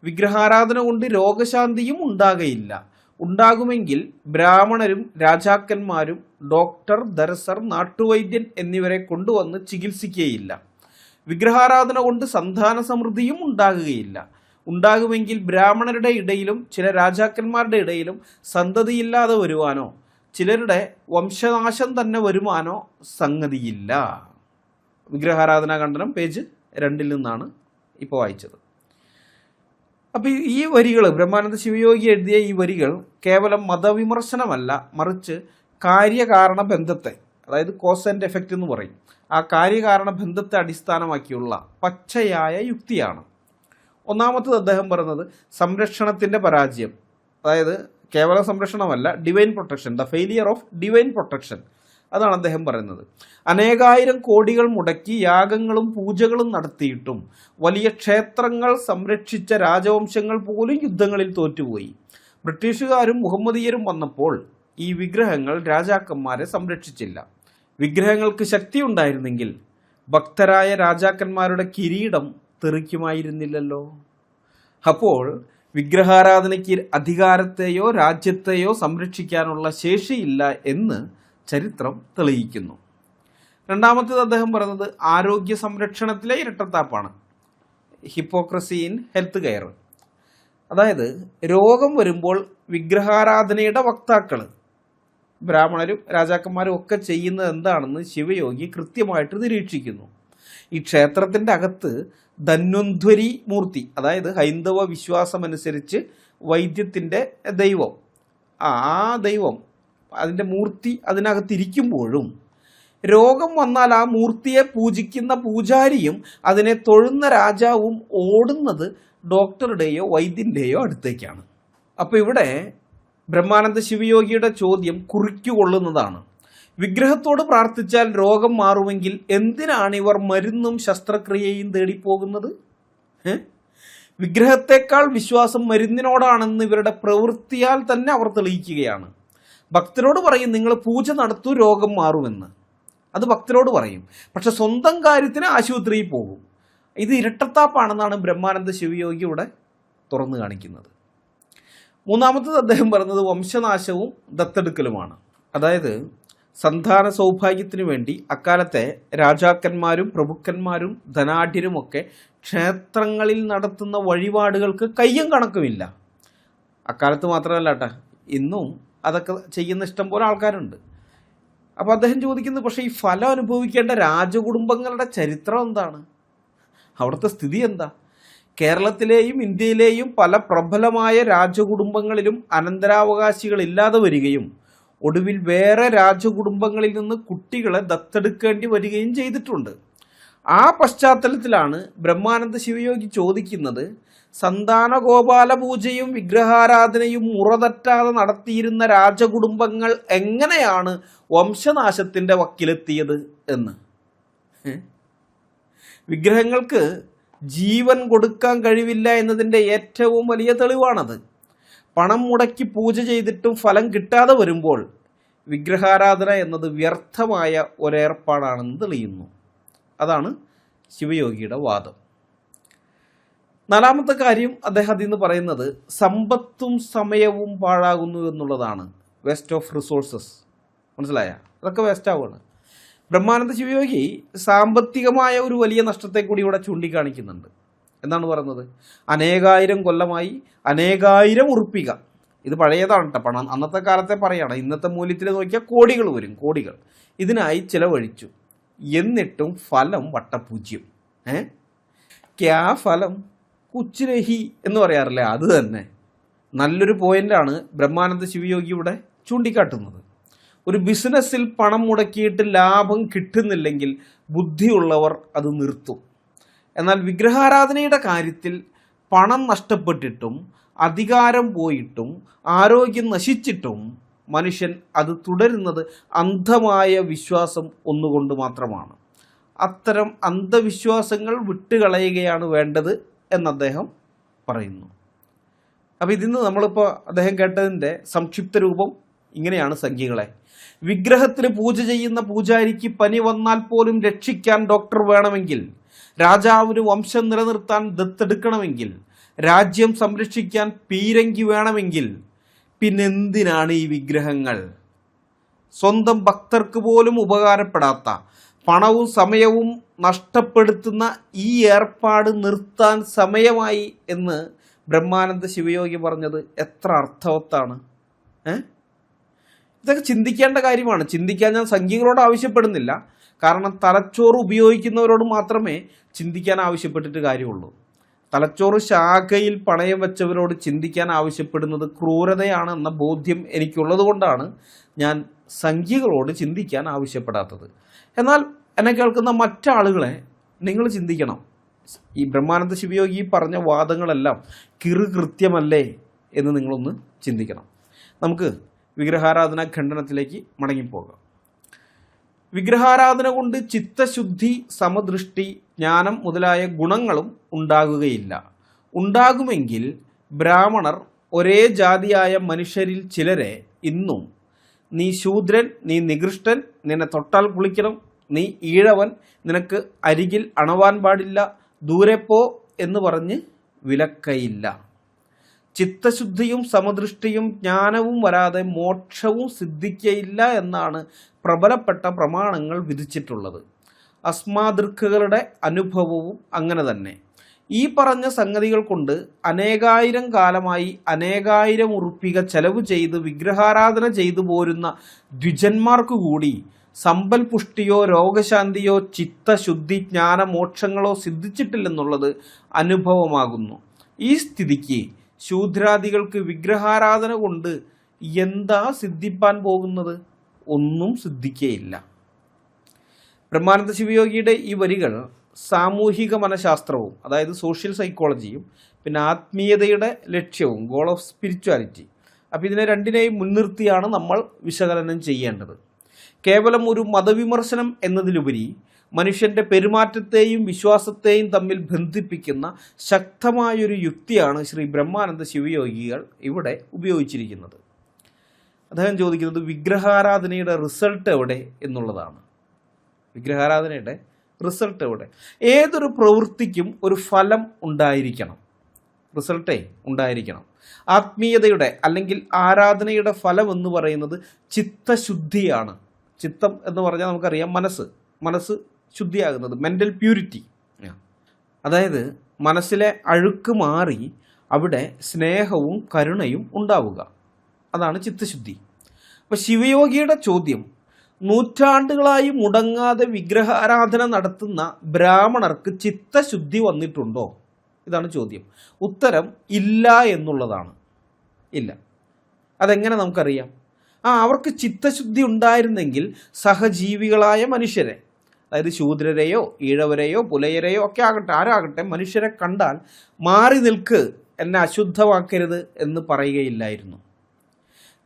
വിഗ്രഹാരാധന കൊണ്ട് രോഗശാന്തിയും ഉണ്ടാകയില്ല. ഉണ്ടാകുമെങ്കിൽ ബ്രാഹ്മണരും രാജാക്കന്മാരും ഡോക്ടർ, ദരസർ, നാട്ടുവൈദ്യൻ എന്നിവരെ കൊണ്ടുവന്ന് ചികിത്സിക്കുകയില്ല. വിഗ്രഹാരാധന കൊണ്ട് സന്താന സമൃദ്ധിയും ഉണ്ടാകുകയില്ല. ഉണ്ടാകുമെങ്കിൽ ബ്രാഹ്മണരുടെ ഇടയിലും ചില രാജാക്കന്മാരുടെ ഇടയിലും സന്തതിയില്ലാതെ വരുവാനോ ചിലരുടെ വംശനാശം തന്നെ വരുവാനോ സംഗതിയില്ല. വിഗ്രഹാരാധനാ ഖണ്ഡനം പേജ് 2 നിന്നാണ് ഇപ്പോൾ വായിച്ചത്. അപ്പോൾ ഈ വരികൾ, ബ്രഹ്മാനന്ദ ശിവയോഗി എഴുതിയ ഈ വരികൾ കേവലം മതവിമർശനമല്ല, മറിച്ച് കാര്യകാരണ ബന്ധത്തെ, അതായത് കോസ് ആൻഡ് എഫക്റ്റ് എന്ന് പറയും, ആ കാര്യകാരണ ബന്ധത്തെ അടിസ്ഥാനമാക്കിയുള്ള പച്ചയായ യുക്തിയാണ്. ഒന്നാമത്തത് അദ്ദേഹം പറയുന്നത് സംരക്ഷണത്തിൻ്റെ പരാജയം, അതായത് കേവല സംരക്ഷണമല്ല, divine protection, the failure of divine protection, അതാണ് അദ്ദേഹം പറയുന്നത്. അനേകായിരം കോടികൾ മുടക്കി യാഗങ്ങളും പൂജകളും നടത്തിയിട്ടും വലിയ ക്ഷേത്രങ്ങൾ സംരക്ഷിച്ച രാജവംശങ്ങൾ പോലും യുദ്ധങ്ങളിൽ തോറ്റുപോയി. ബ്രിട്ടീഷുകാരും മുഹമ്മദീയരും വന്നപ്പോൾ ഈ വിഗ്രഹങ്ങൾ രാജാക്കന്മാരെ സംരക്ഷിച്ചില്ല. വിഗ്രഹങ്ങൾക്ക് ശക്തി ഉണ്ടായിരുന്നെങ്കിൽ ഭക്തരായ രാജാക്കന്മാരുടെ കിരീടം തെറിക്കുമായിരുന്നില്ലല്ലോ. അപ്പോൾ വിഗ്രഹാരാധനയ്ക്ക് അധികാരത്തെയോ രാജ്യത്തെയോ സംരക്ഷിക്കാനുള്ള ശേഷിയില്ല എന്ന് ചരിത്രം തെളിയിക്കുന്നു. രണ്ടാമത്തേത് അദ്ദേഹം പറയുന്നത് ആരോഗ്യ സംരക്ഷണത്തിലെ ഇരട്ടത്താപ്പാണ്, ഹിപ്പോക്രസി ഇൻ ഹെൽത്ത് കെയർ. അതായത് രോഗം വരുമ്പോൾ വിഗ്രഹാരാധനയുടെ വക്താക്കൾ ബ്രാഹ്മണരും രാജാക്കന്മാരും ഒക്കെ ചെയ്യുന്നത് എന്താണെന്ന് ശിവയോഗി കൃത്യമായിട്ട് നിരീക്ഷിക്കുന്നു. ഈ ക്ഷേത്രത്തിൻ്റെ അകത്ത് ധന്വന്ധ്വരി മൂർത്തി, അതായത് ഹൈന്ദവ വിശ്വാസമനുസരിച്ച് വൈദ്യത്തിൻ്റെ ദൈവം, ആ ദൈവം അതിൻ്റെ മൂർത്തി അതിനകത്തിരിക്കുമ്പോഴും രോഗം വന്നാൽ ആ മൂർത്തിയെ പൂജിക്കുന്ന പൂജാരിയും അതിനെ തൊഴുന്ന രാജാവും ഓടുന്നത് ഡോക്ടറുടെയോ വൈദ്യൻ്റെയോ അടുത്തേക്കാണ്. അപ്പോൾ ഇവിടെ ബ്രഹ്മാനന്ദ ശിവയോഗിയുടെ ചോദ്യം കുറിക്കുകൊള്ളുന്നതാണ്. വിഗ്രഹത്തോട് പ്രാർത്ഥിച്ചാൽ രോഗം മാറുമെങ്കിൽ എന്തിനാണ് ഇവർ മരുന്നും ശസ്ത്രക്രിയയും തേടിപ്പോകുന്നത്? വിഗ്രഹത്തെക്കാൾ വിശ്വാസം മരുന്നിനോടാണെന്ന് ഇവരുടെ പ്രവൃത്തിയാൽ തന്നെ അവർ തെളിയിക്കുകയാണ്. ഭക്തരോട് പറയും നിങ്ങൾ പൂജ നടത്തൂ രോഗം മാറുമെന്ന്, അത് ഭക്തരോട് പറയും. പക്ഷെ സ്വന്തം കാര്യത്തിന് ആശുപത്രിയിൽ പോകും. ഇത് ഇരട്ടത്താപ്പാണെന്നാണ് ബ്രഹ്മാനന്ദ ശിവയോഗി ഇവിടെ തുറന്നു കാണിക്കുന്നത്. മൂന്നാമത്തത് അദ്ദേഹം പറഞ്ഞത് വംശനാശവും ദത്തെടുക്കലുമാണ്. അതായത് സന്താന സൗഭാഗ്യത്തിനു വേണ്ടി അക്കാലത്തെ രാജാക്കന്മാരും പ്രഭുക്കന്മാരും ധനാഢ്യരുമൊക്കെ ക്ഷേത്രങ്ങളിൽ നടത്തുന്ന വഴിപാടുകൾക്ക് കയ്യും കണക്കുമില്ല. അക്കാലത്ത് മാത്രമല്ല കേട്ടോ, ഇന്നും അതൊക്കെ ചെയ്യുന്ന ഇഷ്ടം പോലെ ആൾക്കാരുണ്ട്. അപ്പോൾ അദ്ദേഹം ചോദിക്കുന്നത്, പക്ഷേ ഈ ഫലം അനുഭവിക്കേണ്ട രാജകുടുംബങ്ങളുടെ ചരിത്രം എന്താണ്? അവിടുത്തെ സ്ഥിതി എന്താ? കേരളത്തിലെയും ഇന്ത്യയിലെയും പല പ്രബലമായ രാജകുടുംബങ്ങളിലും അനന്തരാവകാശികളില്ലാതെ വരികയും ഒടുവിൽ വേറെ രാജകുടുംബങ്ങളിൽ നിന്ന് കുട്ടികളെ ദത്തെടുക്കേണ്ടി വരികയും ചെയ്തിട്ടുണ്ട്. ആ പശ്ചാത്തലത്തിലാണ് ബ്രഹ്മാനന്ദ ശിവയോഗി ചോദിക്കുന്നത്, സന്താനഗോപാല പൂജയും വിഗ്രഹാരാധനയും മുറതെറ്റാതെ നടത്തിയിരുന്ന രാജകുടുംബങ്ങൾ എങ്ങനെയാണ് വംശനാശത്തിൻ്റെ വക്കിലെത്തിയത് എന്ന്. വിഗ്രഹങ്ങൾക്ക് ജീവൻ കൊടുക്കാൻ കഴിവില്ല എന്നതിൻ്റെ ഏറ്റവും വലിയ തെളിവാണത്. പണം മുടക്കി പൂജ ചെയ്തിട്ടും ഫലം കിട്ടാതെ വരുമ്പോൾ വിഗ്രഹാരാധന എന്നത് വ്യർത്ഥമായ ഒരേർപ്പാടാണെന്ന് തെളിയുന്നു. അതാണ് ശിവയോഗിയുടെ വാദം. നാലാമത്തെ കാര്യം അദ്ദേഹം അതിൽ നിന്ന് പറയുന്നത് സമ്പത്തും സമയവും പാഴാകുന്നു എന്നുള്ളതാണ്. Waste of resources. മനസ്സിലായ? അതൊക്കെ വേസ്റ്റ് ആവുകയാണ്. ബ്രഹ്മാനന്ദ ശിവയോഗി സാമ്പത്തികമായ ഒരു വലിയ നഷ്ടത്തെ കൂടി ഇവിടെ ചൂണ്ടിക്കാണിക്കുന്നുണ്ട്. എന്താണ് പറയുന്നത്? അനേകായിരം കൊല്ലമായി അനേകായിരം ഉറുപ്പിക, ഇത് പഴയതാണ് കേട്ടോ, പണം അന്നത്തെ കാലത്തെ പറയാണ്, ഇന്നത്തെ മൂല്യത്തിൽ നോക്കിയാൽ കോടികൾ വരും, കോടികൾ ഇതിനായി ചിലവഴിച്ചു. എന്നിട്ടും ഫലം വട്ടപൂജ്യം. ക്യാ ഫലം കുച്ചുരഹി എന്ന് പറയാറില്ലേ, അത് തന്നെ. നല്ലൊരു പോയിന്റാണ് ബ്രഹ്മാനന്ദ ശിവയോഗി ഇവിടെ ചൂണ്ടിക്കാട്ടുന്നത്. ഒരു ബിസിനസ്സിൽ പണം മുടക്കിയിട്ട് ലാഭം കിട്ടുന്നില്ലെങ്കിൽ ബുദ്ധിയുള്ളവർ അത് നിർത്തും. എന്നാൽ വിഗ്രഹാരാധനയുടെ കാര്യത്തിൽ പണം നഷ്ടപ്പെട്ടിട്ടും അധികാരം പോയിട്ടും ആരോഗ്യം നശിച്ചിട്ടും മനുഷ്യൻ അത് തുടരുന്നത് അന്ധമായ വിശ്വാസം ഒന്നുകൊണ്ട് മാത്രമാണ്. അത്തരം അന്ധവിശ്വാസങ്ങൾ വിട്ടുകളയുകയാണ് വേണ്ടത് എന്ന് അദ്ദേഹം പറയുന്നു. അപ്പോൾ ഇതിന്ന് നമ്മളിപ്പോൾ അദ്ദേഹം കേട്ടതിൻ്റെ സംക്ഷിപ്ത രൂപം ഇങ്ങനെയാണ് സംഖ്യകളെ. വിഗ്രഹത്തിന് പൂജ ചെയ്യുന്ന പൂജാരിക്ക് പനി വന്നാൽ പോലും രക്ഷിക്കാൻ ഡോക്ടർ വേണമെങ്കിൽ, രാജാവിന് വംശം നിലനിർത്താൻ ദത്തെടുക്കണമെങ്കിൽ, രാജ്യം സംരക്ഷിക്കാൻ പീരങ്കി വേണമെങ്കിൽ പിന്നെന്തിനാണ് ഈ വിഗ്രഹങ്ങൾ? സ്വന്തം ഭക്തർക്ക് പോലും ഉപകാരപ്പെടാത്ത, പണവും സമയവും നഷ്ടപ്പെടുത്തുന്ന ഈ ഏർപ്പാട് നിർത്താൻ സമയമായി എന്ന് ബ്രഹ്മാനന്ദ ശിവയോഗി പറഞ്ഞത് എത്ര അർത്ഥവത്താണ്. ഇതൊക്കെ ചിന്തിക്കേണ്ട കാര്യമാണ്. ചിന്തിക്കാൻ ഞാൻ സംഖ്യകളോട് ആവശ്യപ്പെടുന്നില്ല, കാരണം തലച്ചോറ് ഉപയോഗിക്കുന്നവരോട് മാത്രമേ ചിന്തിക്കാൻ ആവശ്യപ്പെട്ടിട്ട് കാര്യമുള്ളൂ. തലച്ചോറ് ശാഖയിൽ പണയം വെച്ചവരോട് ചിന്തിക്കാൻ ആവശ്യപ്പെടുന്നത് ക്രൂരതയാണ് എന്ന ബോധ്യം എനിക്കുള്ളത് കൊണ്ടാണ് ഞാൻ സംഖ്യകളോട് ചിന്തിക്കാൻ ആവശ്യപ്പെടാത്തത്. എന്നാൽ എന്നെ കേൾക്കുന്ന മറ്റാളുകളെ നിങ്ങൾ ചിന്തിക്കണം. ഈ ബ്രഹ്മാനന്ദ ശിവയോഗി പറഞ്ഞ വാദങ്ങളെല്ലാം കൃത്യമല്ലേ എന്ന് നിങ്ങളൊന്ന് ചിന്തിക്കണം. നമുക്ക് വിഗ്രഹാരാധന ഖണ്ഡനത്തിലേക്ക് മടങ്ങിപ്പോകാം. വിഗ്രഹാരാധന കൊണ്ട് ചിത്തശുദ്ധി, സമദൃഷ്ടി, ജ്ഞാനം മുതലായ ഗുണങ്ങളും ഉണ്ടാകുകയില്ല. ഉണ്ടാകുമെങ്കിൽ ബ്രാഹ്മണർ ഒരേ ജാതിയായ മനുഷ്യരിൽ ചിലരെ ഇന്നും നീ ശൂദ്രൻ, നീ നികൃഷ്ടൻ, നിന്നെ തൊട്ടാൽ കുളിക്കണം, നീ ഈഴവൻ, നിനക്ക് അരികിൽ അണവാൻ പാടില്ല, ദൂരെ പോ എന്ന് പറഞ്ഞ് വിലക്കയില്ല. ചിത്തശുദ്ധിയും സമദൃഷ്ടിയും ജ്ഞാനവും വരാതെ മോക്ഷവും സിദ്ധിക്കയില്ല എന്നാണ് പ്രബലപ്പെട്ട പ്രമാണങ്ങൾ വിധിച്ചിട്ടുള്ളത്. അസ്മാദൃക്കുകളുടെ അനുഭവവും അങ്ങനെ തന്നെ. ഈ പറഞ്ഞ സംഗതികൾ കൊണ്ട് അനേകായിരം കാലമായി അനേകായിരം ഉറുപ്പിക ചെലവ് ചെയ്ത് വിഗ്രഹാരാധന ചെയ്തു പോരുന്ന ദ്വിജന്മാർക്കു കൂടി സമ്പൽ പുഷ്ടിയോ രോഗശാന്തിയോ ചിത്തശുദ്ധി, ജ്ഞാനമോക്ഷങ്ങളോ സിദ്ധിച്ചിട്ടില്ലെന്നുള്ളത് അനുഭവമാകുന്നു. ഈ സ്ഥിതിക്ക് ശൂദ്രാദികൾക്ക് വിഗ്രഹാരാധന കൊണ്ട് എന്താ സിദ്ധിപ്പാൻ പോകുന്നത്? ഒന്നും സിദ്ധിക്കുകയില്ല. ബ്രഹ്മാനന്ദ ശിവയോഗിയുടെ ഈ വരികൾ സാമൂഹിക മനഃശാസ്ത്രവും, അതായത് സോഷ്യൽ സൈക്കോളജിയും, പിന്നെ ആത്മീയതയുടെ ലക്ഷ്യവും, ഗോൾ ഓഫ് സ്പിരിച്വാലിറ്റി, അപ്പോൾ ഇതിനെ രണ്ടിനെയും മുൻനിർത്തിയാണ് നമ്മൾ വിശകലനം ചെയ്യേണ്ടത്. കേവലം ഒരു മതവിമർശനം എന്നതിലുപരി മനുഷ്യൻ്റെ പെരുമാറ്റത്തെയും വിശ്വാസത്തെയും തമ്മിൽ ബന്ധിപ്പിക്കുന്ന ശക്തമായൊരു യുക്തിയാണ് ശ്രീ ബ്രഹ്മാനന്ദ ശിവയോഗികൾ ഇവിടെ ഉപയോഗിച്ചിരിക്കുന്നത്. അദ്ദേഹം ചോദിക്കുന്നത് വിഗ്രഹാരാധനയുടെ റിസൾട്ട് എവിടെ എന്നുള്ളതാണ്. വിഗ്രഹാരാധനയുടെ റിസൾട്ട് എവിടെ? ഏതൊരു പ്രവൃത്തിക്കും ഒരു ഫലം ഉണ്ടായിരിക്കണം, റിസൾട്ടേ ഉണ്ടായിരിക്കണം. ആത്മീയതയുടെ അല്ലെങ്കിൽ ആരാധനയുടെ ഫലം എന്ന് പറയുന്നത് ചിത്തശുദ്ധിയാണ്. ചിത്തം എന്ന് പറഞ്ഞാൽ നമുക്കറിയാം മനസ്സ് ശുദ്ധിയാകുന്നത്, മെൻ്റൽ പ്യൂരിറ്റി. അതായത് മനസ്സിലെ അഴുക്ക് മാറി അവിടെ സ്നേഹവും കരുണയും ഉണ്ടാവുക, അതാണ് ചിത്തശുദ്ധി. അപ്പോൾ ശിവയോഗിയുടെ ചോദ്യം, നൂറ്റാണ്ടുകളായി മുടങ്ങാതെ വിഗ്രഹാരാധന നടത്തുന്ന ബ്രാഹ്മണർക്ക് ചിത്തശുദ്ധി വന്നിട്ടുണ്ടോ? ഇതാണ് ചോദ്യം. ഉത്തരം ഇല്ല എന്നുള്ളതാണ്. ഇല്ല. അതെങ്ങനെ നമുക്കറിയാം? അവർക്ക് ചിത്തശുദ്ധി ഉണ്ടായിരുന്നെങ്കിൽ സഹജീവികളായ മനുഷ്യരെ, അതായത് ശൂദ്രരെയോ ഈഴവരെയോ പുലയരെയോ ഒക്കെ ആകട്ടെ, ആരാകട്ടെ, മനുഷ്യരെ കണ്ടാൽ മാറി നിൽക്ക്, എന്നെ അശുദ്ധമാക്കരുത് എന്ന് പറയുകയില്ലായിരുന്നു.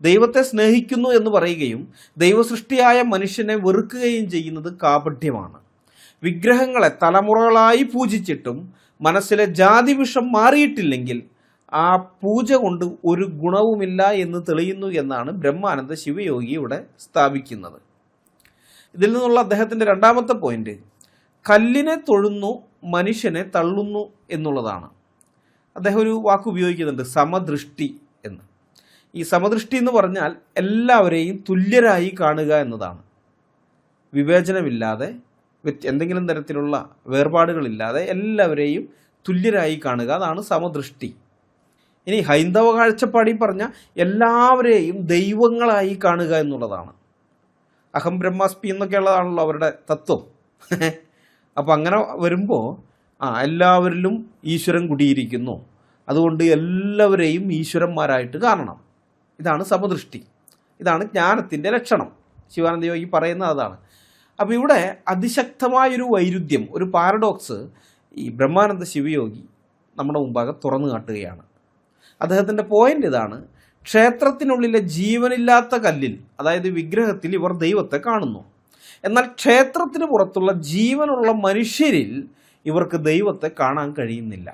ദൈവത്തെ സ്നേഹിക്കുന്നു എന്ന് പറയുകയും ദൈവസൃഷ്ടിയായ മനുഷ്യനെ വെറുക്കുകയും ചെയ്യുന്നത് കാപട്യമാണ്. വിഗ്രഹങ്ങളെ തലമുറകളായി പൂജിച്ചിട്ടും മനസ്സിലെ ജാതിവിഷം മാറിയിട്ടില്ലെങ്കിൽ ആ പൂജ കൊണ്ട് ഒരു ഗുണവുമില്ല എന്ന് തെളിയുന്നു എന്നാണ് ബ്രഹ്മാനന്ദ ശിവയോഗി ഇവിടെ സ്ഥാപിക്കുന്നത്. ഇതിൽ നിന്നുള്ള അദ്ദേഹത്തിൻ്റെ രണ്ടാമത്തെ പോയിന്റ്, കല്ലിനെ തൊഴുന്നു മനുഷ്യനെ തള്ളുന്നു എന്നുള്ളതാണ്. അദ്ദേഹം ഒരു വാക്ക് ഉപയോഗിക്കുന്നുണ്ട്, സമദൃഷ്ടി എന്ന്. ഈ സമദൃഷ്ടി എന്ന് പറഞ്ഞാൽ എല്ലാവരെയും തുല്യരായി കാണുക എന്നതാണ്. വിവേചനമില്ലാതെ, എന്തെങ്കിലും തരത്തിലുള്ള വേർപാടുകളില്ലാതെ എല്ലാവരെയും തുല്യരായി കാണുക, അതാണ് സമദൃഷ്ടി. ഇനി ഹൈന്ദവ കാഴ്ചപ്പാടിൽ പറഞ്ഞാൽ എല്ലാവരെയും ദൈവങ്ങളായി കാണുക എന്നുള്ളതാണ്. അഹം ബ്രഹ്മാസ്മി എന്നൊക്കെയുള്ളതാണല്ലോ അവരുടെ തത്വം. അപ്പം അങ്ങനെ വരുമ്പോൾ എല്ലാവരിലും ഈശ്വരൻ കുടിയിരിക്കുന്നു, അതുകൊണ്ട് എല്ലാവരെയും ഈശ്വരന്മാരായിട്ട് കാണണം. ഇതാണ് സമദൃഷ്ടി, ഇതാണ് ജ്ഞാനത്തിൻ്റെ ലക്ഷണം. ശിവാനന്ദ യോഗി പറയുന്നത് അതാണ്. അപ്പോൾ ഇവിടെ അതിശക്തമായൊരു വൈരുദ്ധ്യം, ഒരു പാരഡോക്സ് ഈ ബ്രഹ്മാനന്ദ ശിവയോഗി നമ്മുടെ മുമ്പാകെ തുറന്നു കാട്ടുകയാണ്. അദ്ദേഹത്തിൻ്റെ പോയിന്റ് ഇതാണ്, ക്ഷേത്രത്തിനുള്ളിലെ ജീവനില്ലാത്ത കല്ലിൽ, അതായത് വിഗ്രഹത്തിൽ ഇവർ ദൈവത്തെ കാണുന്നു. എന്നാൽ ക്ഷേത്രത്തിന് പുറത്തുള്ള ജീവനുള്ള മനുഷ്യരിൽ ഇവർക്ക് ദൈവത്തെ കാണാൻ കഴിയുന്നില്ല.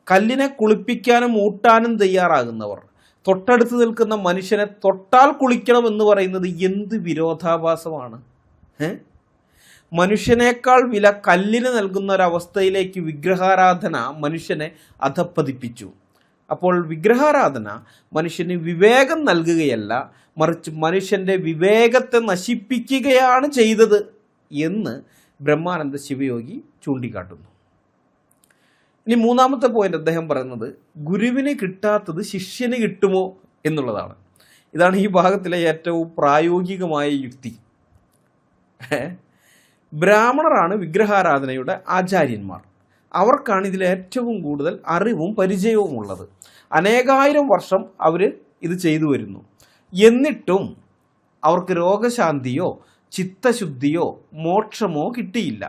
കല്ലിനെ കുളിപ്പിക്കാനും ഊട്ടാനും തയ്യാറാകുന്നവർ തൊട്ടടുത്ത് നിൽക്കുന്ന മനുഷ്യനെ തൊട്ടാൽ കുളിക്കണമെന്ന് പറയുന്നത് എന്ത് വിരോധാഭാസമാണ്? മനുഷ്യനേക്കാൾ വില കല്ലിന് നൽകുന്ന ഒരവസ്ഥയിലേക്ക് വിഗ്രഹാരാധന മനുഷ്യനെ അധപ്പതിപ്പിച്ചു. അപ്പോൾ വിഗ്രഹാരാധന മനുഷ്യന് വിവേകം നൽകുകയല്ല, മറിച്ച് മനുഷ്യൻ്റെ വിവേകത്തെ നശിപ്പിക്കുകയാണ് ചെയ്തത് എന്ന് ബ്രഹ്മാനന്ദ ശിവയോഗി ചൂണ്ടിക്കാട്ടുന്നു. ഇനി മൂന്നാമത്തെ പോയിന്റ് അദ്ദേഹം പറയുന്നത്, ഗുരുവിന് കിട്ടാത്തത് ശിഷ്യന് കിട്ടുമോ എന്നുള്ളതാണ്. ഇതാണ് ഈ ഭാഗത്തിലെ ഏറ്റവും പ്രായോഗികമായ യുക്തി. ബ്രാഹ്മണരാണ് വിഗ്രഹാരാധനയുടെ ആചാര്യന്മാർ. അവർക്കാണ് ഇതിൽ ഏറ്റവും കൂടുതൽ അറിവും പരിചയവും ഉള്ളത്. അനേകായിരം വർഷം അവർ ഇത് ചെയ്തു വരുന്നു. എന്നിട്ടും അവർക്ക് രോഗശാന്തിയോ ചിത്തശുദ്ധിയോ മോക്ഷമോ കിട്ടിയില്ല.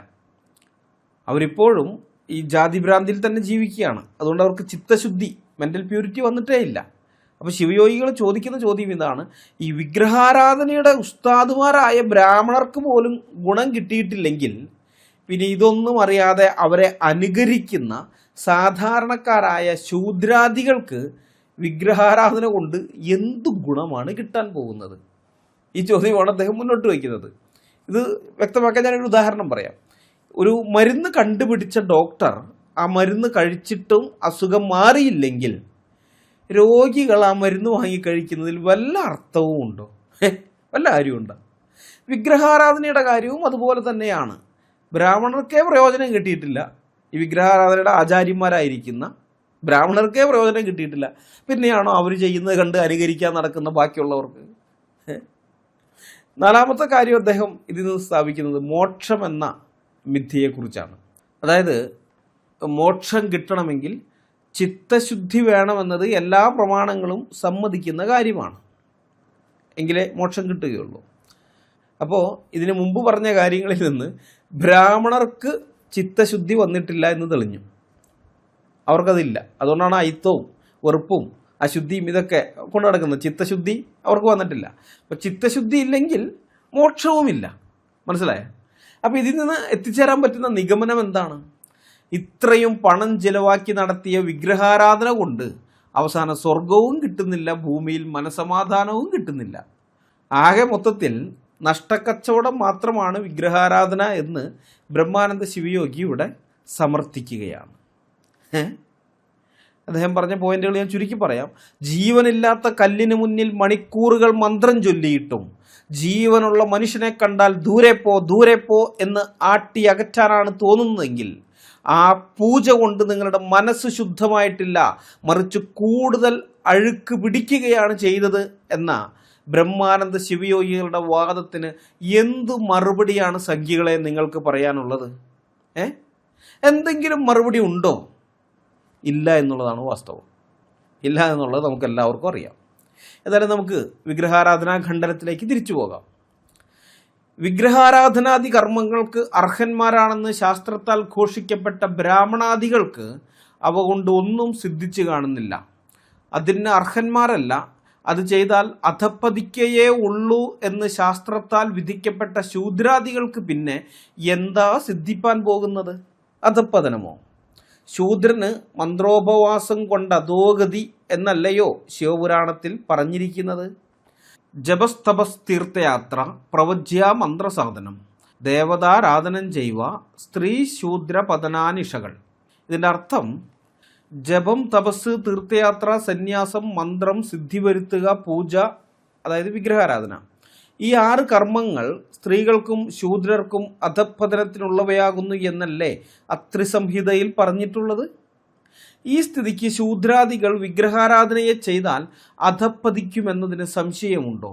അവരിപ്പോഴും ഈ ജാതിഭ്രാന്തിയിൽ തന്നെ ജീവിക്കുകയാണ്. അതുകൊണ്ട് അവർക്ക് ചിത്തശുദ്ധി, മെൻ്റൽ പ്യൂരിറ്റി വന്നിട്ടേ ഇല്ല. അപ്പോൾ ശിവയോഗികൾ ചോദിക്കുന്ന ചോദ്യം ഇതാണ്, ഈ വിഗ്രഹാരാധനയുടെ ഉസ്താദുമാരായ ബ്രാഹ്മണർക്ക് പോലും ഗുണം കിട്ടിയിട്ടില്ലെങ്കിൽ പിന്നെ ഇതൊന്നും അറിയാതെ അവരെ അനുകരിക്കുന്ന സാധാരണക്കാരായ ശൂദ്രാദികൾക്ക് വിഗ്രഹാരാധന കൊണ്ട് എന്തു ഗുണമാണ് കിട്ടാൻ പോകുന്നത്? ഈ ചോദ്യമാണ് അദ്ദേഹം മുന്നോട്ട് വയ്ക്കുന്നത്. ഇത് വ്യക്തമാക്കാൻ ഞാനൊരു ഉദാഹരണം പറയാം. ഒരു മരുന്ന് കണ്ടുപിടിച്ച ഡോക്ടർ ആ മരുന്ന് കഴിച്ചിട്ടും അസുഖം മാറിയില്ലെങ്കിൽ രോഗികൾ ആ മരുന്ന് വാങ്ങിക്കഴിക്കുന്നതിൽ വല്ല അർത്ഥവും ഉണ്ടോ? വല്ല കാര്യമുണ്ടോ? വിഗ്രഹാരാധനയുടെ കാര്യവും അതുപോലെ തന്നെയാണ്. ബ്രാഹ്മണർക്കേ പ്രയോജനം കിട്ടിയിട്ടില്ല, ഈ വിഗ്രഹാരാധനയുടെ ആചാര്യന്മാരായിരിക്കുന്ന ബ്രാഹ്മണർക്കേ പ്രയോജനം കിട്ടിയിട്ടില്ല, പിന്നെയാണോ അവർ ചെയ്യുന്നത് കണ്ട് അനുകരിക്കാൻ നടക്കുന്ന ബാക്കിയുള്ളവർക്ക്? നാലാമത്തെ കാര്യം അദ്ദേഹം ഇതിൽ നിന്ന് സ്ഥാപിക്കുന്നത് മോക്ഷം എന്ന മിഥ്യയെക്കുറിച്ചാണ്. അതായത് മോക്ഷം കിട്ടണമെങ്കിൽ ചിത്തശുദ്ധി വേണമെന്നത് എല്ലാ പ്രമാണങ്ങളും സമ്മതിക്കുന്ന കാര്യമാണ്, എങ്കിലേ മോക്ഷം കിട്ടുകയുള്ളൂ. അപ്പോൾ ഇതിനു മുമ്പ് പറഞ്ഞ കാര്യങ്ങളിൽ നിന്ന് ബ്രാഹ്മണർക്ക് ചിത്തശുദ്ധി വന്നിട്ടില്ല എന്ന് തെളിഞ്ഞു. അവർക്കതില്ല. അതുകൊണ്ടാണ് അയിത്തവും വെറുപ്പും അശുദ്ധിയും ഇതൊക്കെ കൊണ്ടു നടക്കുന്നത്. ചിത്തശുദ്ധി അവർക്ക് വന്നിട്ടില്ല. അപ്പോൾ ചിത്തശുദ്ധി ഇല്ലെങ്കിൽ മോക്ഷവുമില്ല. മനസ്സിലായോ? അപ്പോൾ ഇതിൽ നിന്ന് എത്തിച്ചേരാൻ പറ്റുന്ന നിഗമനം എന്താണ്? ഇത്രയും പണം ചിലവാക്കി നടത്തിയ വിഗ്രഹാരാധന കൊണ്ട് അവസാനം സ്വർഗവും കിട്ടുന്നില്ല, ഭൂമിയിൽ മനസമാധാനവും കിട്ടുന്നില്ല. ആകെ മൊത്തത്തിൽ നഷ്ടക്കച്ചവടം മാത്രമാണ് വിഗ്രഹാരാധന എന്ന് ബ്രഹ്മാനന്ദ ശിവയോഗി ഇവിടെ സമർത്ഥിക്കുകയാണ്. അദ്ദേഹം പറഞ്ഞ പോയിന്റുകൾ ഞാൻ ചുരുക്കി പറയാം. ജീവനില്ലാത്ത കല്ലിന് മുന്നിൽ മണിക്കൂറുകൾ മന്ത്രം ചൊല്ലിയിട്ടും ജീവനുള്ള മനുഷ്യനെ കണ്ടാൽ ദൂരെ പോ എന്ന് ആട്ടി അകറ്റാനാണ് തോന്നുന്നതെങ്കിൽ ആ പൂജ കൊണ്ട് നിങ്ങളുടെ മനസ്സ് ശുദ്ധമായിട്ടില്ല, മറിച്ച് കൂടുതൽ അഴുക്ക് പിടിക്കുകയാണ് ചെയ്തത് എന്ന ബ്രഹ്മാനന്ദ ശിവയോഗികളുടെ വാദത്തിന് എന്തു മറുപടിയാണ് സംഖ്യകളെ നിങ്ങൾക്ക് പറയാനുള്ളത്? എന്തെങ്കിലും മറുപടി ഉണ്ടോ? ഇല്ല എന്നുള്ളതാണ് വാസ്തവം. ഇല്ല എന്നുള്ളത് നമുക്ക് എല്ലാവർക്കും അറിയാം. ഏതായാലും നമുക്ക് വിഗ്രഹാരാധനാ ഖണ്ഡനത്തിലേക്ക് തിരിച്ചു പോകാം. വിഗ്രഹാരാധനാദി കർമ്മങ്ങൾക്ക് അർഹന്മാരാണെന്ന് ശാസ്ത്രത്താൽ ഘോഷിക്കപ്പെട്ട ബ്രാഹ്മണാദികൾക്ക് അവ കൊണ്ട് ഒന്നും സിദ്ധിച്ചു കാണുന്നില്ല. അതിന് അർഹന്മാരല്ല, അത് ചെയ്താൽ അധപ്പതിക്കയേ ഉള്ളൂ എന്ന് ശാസ്ത്രത്താൽ വിധിക്കപ്പെട്ട ശൂദ്രാദികൾക്ക് പിന്നെ എന്താ സിദ്ധിപ്പാൻ പോകുന്നത്? അധപ്പതനമോ? ശൂദ്രന് മന്ത്രോപവാസം കൊണ്ട് അധോഗതി എന്നല്ലയോ ശിവപുരാണത്തിൽ പറഞ്ഞിരിക്കുന്നത്? ജപസ്തപസ് തീർത്ഥയാത്ര പ്രവജ്യ മന്ത്രസാധനം ദേവതാരാധനം ചെയ്യുക സ്ത്രീ ശൂദ്ര പതനാനിഷകൾ. ഇതിൻ്റെ അർത്ഥം ജപം, തപസ്, തീർത്ഥയാത്ര, സന്യാസം, മന്ത്രം, സിദ്ധി വരുത്തുക, പൂജ, അതായത് വിഗ്രഹാരാധന, ഈ 6 കർമ്മങ്ങൾ സ്ത്രീകൾക്കും ശൂദ്രർക്കും അധപ്പതനത്തിനുള്ളവയാകുന്നു എന്നല്ലേ അത്രിസംഹിതയിൽ പറഞ്ഞിട്ടുള്ളത്? ഈ സ്ഥിതിക്ക് ശൂദ്രാദികൾ വിഗ്രഹാരാധനയെ ചെയ്താൽ അധപ്പതിക്കുമെന്നതിന് സംശയമുണ്ടോ?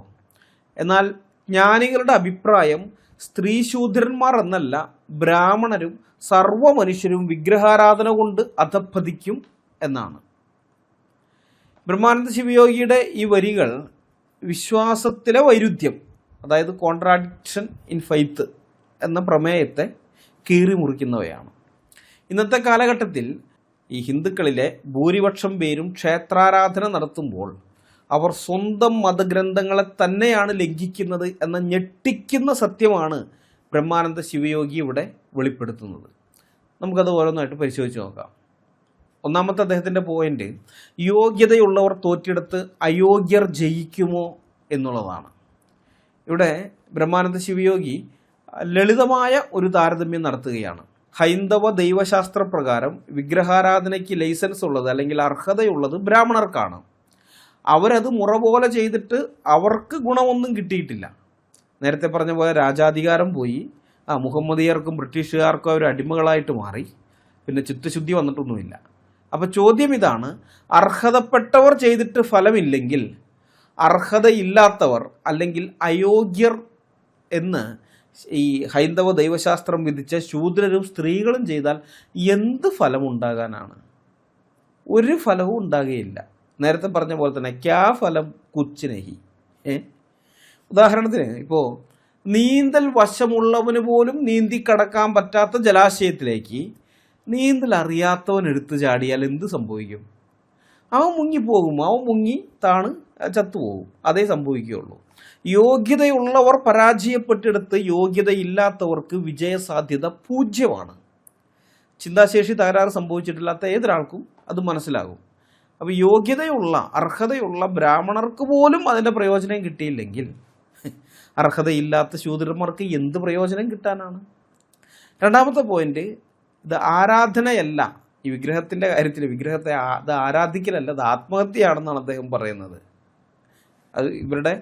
എന്നാൽ ജ്ഞാനികളുടെ അഭിപ്രായം സ്ത്രീ ശൂദ്രന്മാർ എന്നല്ല, ബ്രാഹ്മണരും സർവ്വ മനുഷ്യരും വിഗ്രഹാരാധന കൊണ്ട് അധപ്പതിക്കും എന്നാണ്. ബ്രഹ്മാനന്ദ ശിവയോഗിയുടെ ഈ വരികൾ വിശ്വാസത്തിലെ വൈരുദ്ധ്യം, അതായത് കോൺട്രാഡിക്ഷൻ ഇൻ ഫെയ്ത്ത് എന്ന പ്രമേയത്തെ കീറി മുറിക്കുന്നവയാണ്. ഇന്നത്തെ കാലഘട്ടത്തിൽ ഈ ഹിന്ദുക്കളിലെ ഭൂരിപക്ഷം പേരും ക്ഷേത്രാരാധന നടത്തുമ്പോൾ അവർ സ്വന്തം മതഗ്രന്ഥങ്ങളെ തന്നെയാണ് ലംഘിക്കുന്നത് എന്ന ഞെട്ടിക്കുന്ന സത്യമാണ് ബ്രഹ്മാനന്ദ ശിവയോഗി ഇവിടെ വെളിപ്പെടുത്തുന്നത്. നമുക്കത് ഓരോന്നായിട്ട് പരിശോധിച്ച് നോക്കാം. ഒന്നാമത്തെ അദ്ദേഹത്തിൻ്റെ പോയിന്റ്, യോഗ്യതയുള്ളവർ തോറ്റെടുത്ത് അയോഗ്യർ ജയിക്കുമോ എന്നുള്ളതാണ്. ഇവിടെ ബ്രഹ്മാനന്ദ ശിവയോഗി ലളിതമായ ഒരു താരതമ്യം നടത്തുകയാണ്. ഹൈന്ദവ ദൈവശാസ്ത്ര പ്രകാരം വിഗ്രഹാരാധനയ്ക്ക് ലൈസൻസ് ഉള്ളത് അല്ലെങ്കിൽ അർഹതയുള്ളത് ബ്രാഹ്മണർക്കാണ്. അവരത് മുറ പോലെ ചെയ്തിട്ട് അവർക്ക് ഗുണമൊന്നും കിട്ടിയിട്ടില്ല. നേരത്തെ പറഞ്ഞ പോലെ രാജാധികാരം പോയി, മുഹമ്മദിയർക്കും ബ്രിട്ടീഷുകാർക്കും അവർ അടിമകളായിട്ട് മാറി, പിന്നെ ചിത്തശുദ്ധി വന്നിട്ടൊന്നുമില്ല. അപ്പോൾ ചോദ്യം ഇതാണ്, അർഹതപ്പെട്ടവർ ചെയ്തിട്ട് ഫലമില്ലെങ്കിൽ അർഹതയില്ലാത്തവർ അല്ലെങ്കിൽ അയോഗ്യർ എന്ന് ഈ ഹൈന്ദവ ദൈവശാസ്ത്രം വിധിച്ച ശൂദ്രരും സ്ത്രീകളും ചെയ്താൽ എന്ത് ഫലമുണ്ടാകാനാണ്? ഒരു ഫലവും ഉണ്ടാകുകയില്ല. നേരത്തെ പറഞ്ഞ പോലെ തന്നെ ക്യാ ഫലം കുച്ച് നഹി. ഉദാഹരണത്തിന് ഇപ്പോൾ നീന്തൽ വശമുള്ളവന് പോലും നീന്തി കടക്കാൻ പറ്റാത്ത ജലാശയത്തിലേക്ക് നീന്തൽ അറിയാത്തവൻ എടുത്തു ചാടിയാൽ എന്ത് സംഭവിക്കും? അവൻ മുങ്ങിപ്പോകും, അവൻ മുങ്ങി താണ് ചത്തുപോകും. അതേ സംഭവിക്കുകയുള്ളൂ. യോഗ്യതയുള്ളവർ പരാജയപ്പെട്ടെടുത്ത് യോഗ്യതയില്ലാത്തവർക്ക് വിജയസാധ്യത 0. ചിന്താശേഷി തകരാറ് സംഭവിച്ചിട്ടില്ലാത്ത ഏതൊരാൾക്കും അത് മനസ്സിലാകും. അപ്പോൾ യോഗ്യതയുള്ള അർഹതയുള്ള ബ്രാഹ്മണർക്ക് പോലും അതിൻ്റെ പ്രയോജനം കിട്ടിയില്ലെങ്കിൽ അർഹതയില്ലാത്ത ശൂദ്രന്മാർക്ക് എന്ത് പ്രയോജനം കിട്ടാനാണ്? രണ്ടാമത്തെ പോയിന്റ്, ഇത് ആരാധനയല്ല. ഈ വിഗ്രഹത്തിൻ്റെ കാര്യത്തിൽ വിഗ്രഹത്തെ അത് ആരാധിക്കലല്ല, അത് ആത്മഹത്യയാണെന്നാണ് അദ്ദേഹം പറയുന്നത്. അത് ഇവരുടെ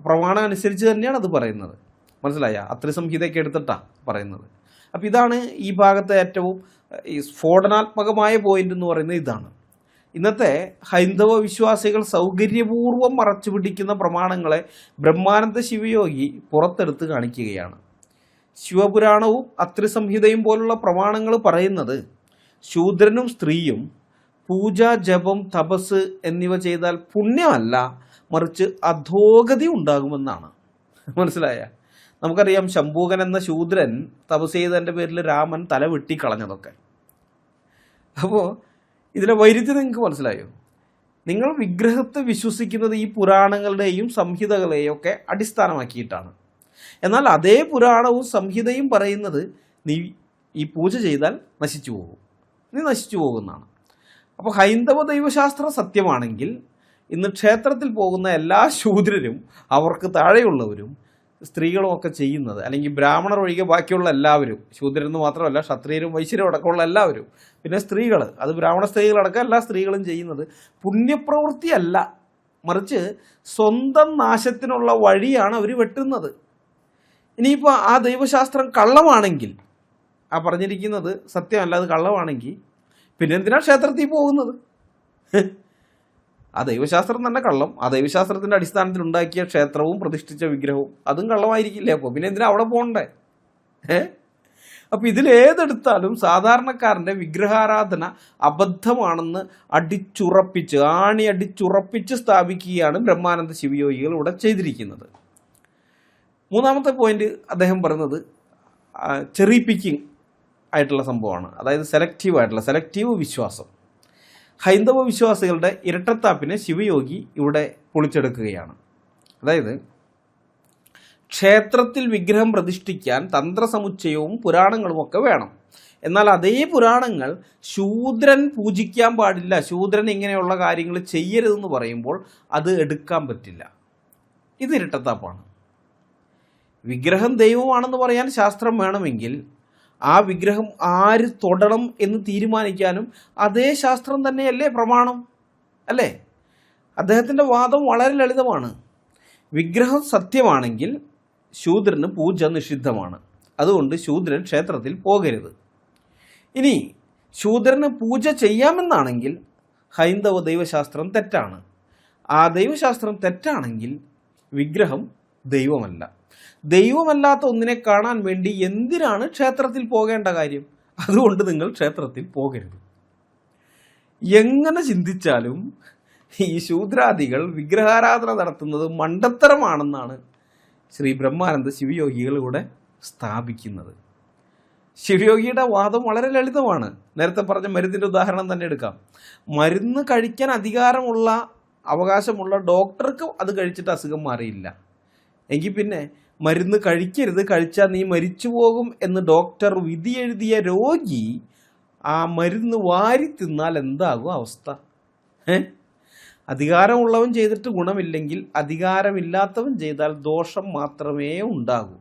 പ്രമാണം അനുസരിച്ച് തന്നെയാണ് അത് പറയുന്നത്. മനസ്സിലായ? അത്രിസംഹിതയൊക്കെ എടുത്തിട്ടാണ് പറയുന്നത്. അപ്പം ഇതാണ് ഈ ഭാഗത്തെ ഏറ്റവും ഈ സ്ഫോടനാത്മകമായ പോയിന്റ് എന്ന് പറയുന്നത് ഇതാണ്. ഇന്നത്തെ ഹൈന്ദവ വിശ്വാസികൾ സൗകര്യപൂർവ്വം മറച്ചു പിടിക്കുന്ന പ്രമാണങ്ങളെ ബ്രഹ്മാനന്ദ ശിവയോഗി പുറത്തെടുത്ത് കാണിക്കുകയാണ്. ശിവപുരാണവും അത്രിസംഹിതയും പോലുള്ള പ്രമാണങ്ങൾ പറയുന്നത് ശൂദ്രനും സ്ത്രീയും പൂജ, ജപം, തപസ് എന്നിവ ചെയ്താൽ പുണ്യമല്ല, മറിച്ച് അധോഗതി ഉണ്ടാകുമെന്നാണ്. മനസ്സിലായ? നമുക്കറിയാം ശംഭൂകൻ എന്ന ശൂദ്രൻ തപസ് ചെയ്തതിൻ്റെ പേരിൽ രാമൻ തല വെട്ടിക്കളഞ്ഞതൊക്കെ. അപ്പോൾ ഇതിലെ വൈരുദ്ധ്യം നിങ്ങൾക്ക് മനസ്സിലായോ? നിങ്ങൾ വിഗ്രഹത്തെ വിശ്വസിക്കുന്നത് ഈ പുരാണങ്ങളുടെയും സംഹിതകളെയും ഒക്കെ അടിസ്ഥാനമാക്കിയിട്ടാണ്. എന്നാൽ അതേ പുരാണവും സംഹിതയും പറയുന്നത് നീ ഈ പൂജ ചെയ്താൽ നശിച്ചു പോകും, നീ നശിച്ചു പോകുന്നതാണ്. അപ്പോൾ ഹൈന്ദവ ദൈവശാസ്ത്രം സത്യമാണെങ്കിൽ ഇന്ന് ക്ഷേത്രത്തിൽ പോകുന്ന എല്ലാ ശൂദ്രരും അവർക്ക് താഴെയുള്ളവരും സ്ത്രീകളും ഒക്കെ ചെയ്യുന്നത്, അല്ലെങ്കിൽ ബ്രാഹ്മണർ ഒഴികെ ബാക്കിയുള്ള എല്ലാവരും, ശൂദ്രരെന്ന് മാത്രമല്ല ക്ഷത്രിയരും വൈശ്യരും അടക്കമുള്ള എല്ലാവരും, പിന്നെ സ്ത്രീകൾ, അത് ബ്രാഹ്മണ സ്ത്രീകളടക്കം എല്ലാ സ്ത്രീകളും ചെയ്യുന്നത് പുണ്യപ്രവൃത്തിയല്ല, മറിച്ച് സ്വന്തം നാശത്തിനുള്ള വഴിയാണ് അവർ വെട്ടുന്നത്. ഇനിയിപ്പോൾ ആ ദൈവശാസ്ത്രം കള്ളമാണെങ്കിൽ, ആ പറഞ്ഞിരിക്കുന്നത് സത്യമല്ല, അത് കള്ളമാണെങ്കിൽ പിന്നെ എന്തിനാണ് ക്ഷേത്രത്തിൽ പോകുന്നത്? ആ ദൈവശാസ്ത്രം തന്നെ കള്ളം, ആ ദൈവശാസ്ത്രത്തിൻ്റെ അടിസ്ഥാനത്തിൽ ഉണ്ടാക്കിയ ക്ഷേത്രവും പ്രതിഷ്ഠിച്ച വിഗ്രഹവും അതും കള്ളമായിരിക്കില്ലേ? അപ്പോൾ പിന്നെ എന്തിനാ അവിടെ പോകണ്ടേ? അപ്പോൾ ഇതിലേതെടുത്താലും സാധാരണക്കാരൻ്റെ വിഗ്രഹാരാധന അബദ്ധമാണെന്ന് അടിച്ചുറപ്പിച്ച് സ്ഥാപിക്കുകയാണ് ബ്രഹ്മാനന്ദ ശിവയോഗികൾ ഇവിടെ ചെയ്തിരിക്കുന്നത്. മൂന്നാമത്തെ പോയിന്റ് അദ്ദേഹം പറയുന്നത് ചെറി പിക്കിംഗ് ആയിട്ടുള്ള സംഭവമാണ്. അതായത് സെലക്റ്റീവ് വിശ്വാസം. ഹൈന്ദവ വിശ്വാസികളുടെ ഇരട്ടത്താപ്പിനെ ശിവയോഗി ഇവിടെ പൊളിച്ചെടുക്കുകയാണ്. അതായത് ക്ഷേത്രത്തിൽ വിഗ്രഹം പ്രതിഷ്ഠിക്കാൻ തന്ത്രസമുച്ചയവും പുരാണങ്ങളുമൊക്കെ വേണം. എന്നാൽ അതേ പുരാണങ്ങൾ ശൂദ്രൻ പൂജിക്കാൻ പാടില്ല, ശൂദ്രൻ ഇങ്ങനെയുള്ള കാര്യങ്ങൾ ചെയ്യരുതെന്ന് പറയുമ്പോൾ അത് എടുക്കാൻ പറ്റില്ല. ഇത് ഇരട്ടത്താപ്പാണ്. വിഗ്രഹം ദൈവമാണെന്ന് പറയാൻ ശാസ്ത്രം വേണമെങ്കിൽ ആ വിഗ്രഹം ആര് തൊടണം എന്ന് തീരുമാനിക്കാനും അതേ ശാസ്ത്രം തന്നെയല്ലേ പ്രമാണം, അല്ലേ? അദ്ദേഹത്തിൻ്റെ വാദം വളരെ ലളിതമാണ്. വിഗ്രഹം സത്യമാണെങ്കിൽ ശൂദ്രന് പൂജ നിഷിദ്ധമാണ്, അതുകൊണ്ട് ശൂദ്രൻ ക്ഷേത്രത്തിൽ പോകരുത്. ഇനി ശൂദ്രന് പൂജ ചെയ്യാമെന്നാണെങ്കിൽ ഹൈന്ദവ ദൈവശാസ്ത്രം തെറ്റാണ്. ആ ദൈവശാസ്ത്രം തെറ്റാണെങ്കിൽ വിഗ്രഹം ദൈവമല്ല. ദൈവമല്ലാത്ത ഒന്നിനെ കാണാൻ വേണ്ടി എന്തിനാണ് ക്ഷേത്രത്തിൽ പോകേണ്ട കാര്യം? അതുകൊണ്ട് നിങ്ങൾ ക്ഷേത്രത്തിൽ പോകരുത്. എങ്ങനെ ചിന്തിച്ചാലും ഈ ശൂദ്രാദികൾ വിഗ്രഹാരാധന നടത്തുന്നത് മണ്ടത്തരമാണെന്നാണ് ശ്രീ ബ്രഹ്മാനന്ദ ശിവയോഗികൾ ഇവിടെ സ്ഥാപിക്കുന്നത്. ശിവയോഗിയുടെ വാദം വളരെ ലളിതമാണ്. നേരത്തെ പറഞ്ഞ മരുന്നിൻ്റെ ഉദാഹരണം തന്നെ എടുക്കാം. മരുന്ന് കഴിക്കാൻ അവകാശമുള്ള ഡോക്ടർക്ക് അത് കഴിച്ചിട്ട് അസുഖം മാറിയില്ല എങ്കിൽ പിന്നെ മരുന്ന് കഴിക്കരുത്, കഴിച്ചാൽ നീ മരിച്ചു പോകും എന്ന് ഡോക്ടർ വിധി എഴുതിയ രോഗി ആ മരുന്ന് വാരി തിന്നാൽ എന്താകും അവസ്ഥ? അധികാരമുള്ളവൻ ചെയ്തിട്ട് ഗുണമില്ലെങ്കിൽ അധികാരമില്ലാത്തവൻ ചെയ്താൽ ദോഷം മാത്രമേ ഉണ്ടാകൂ.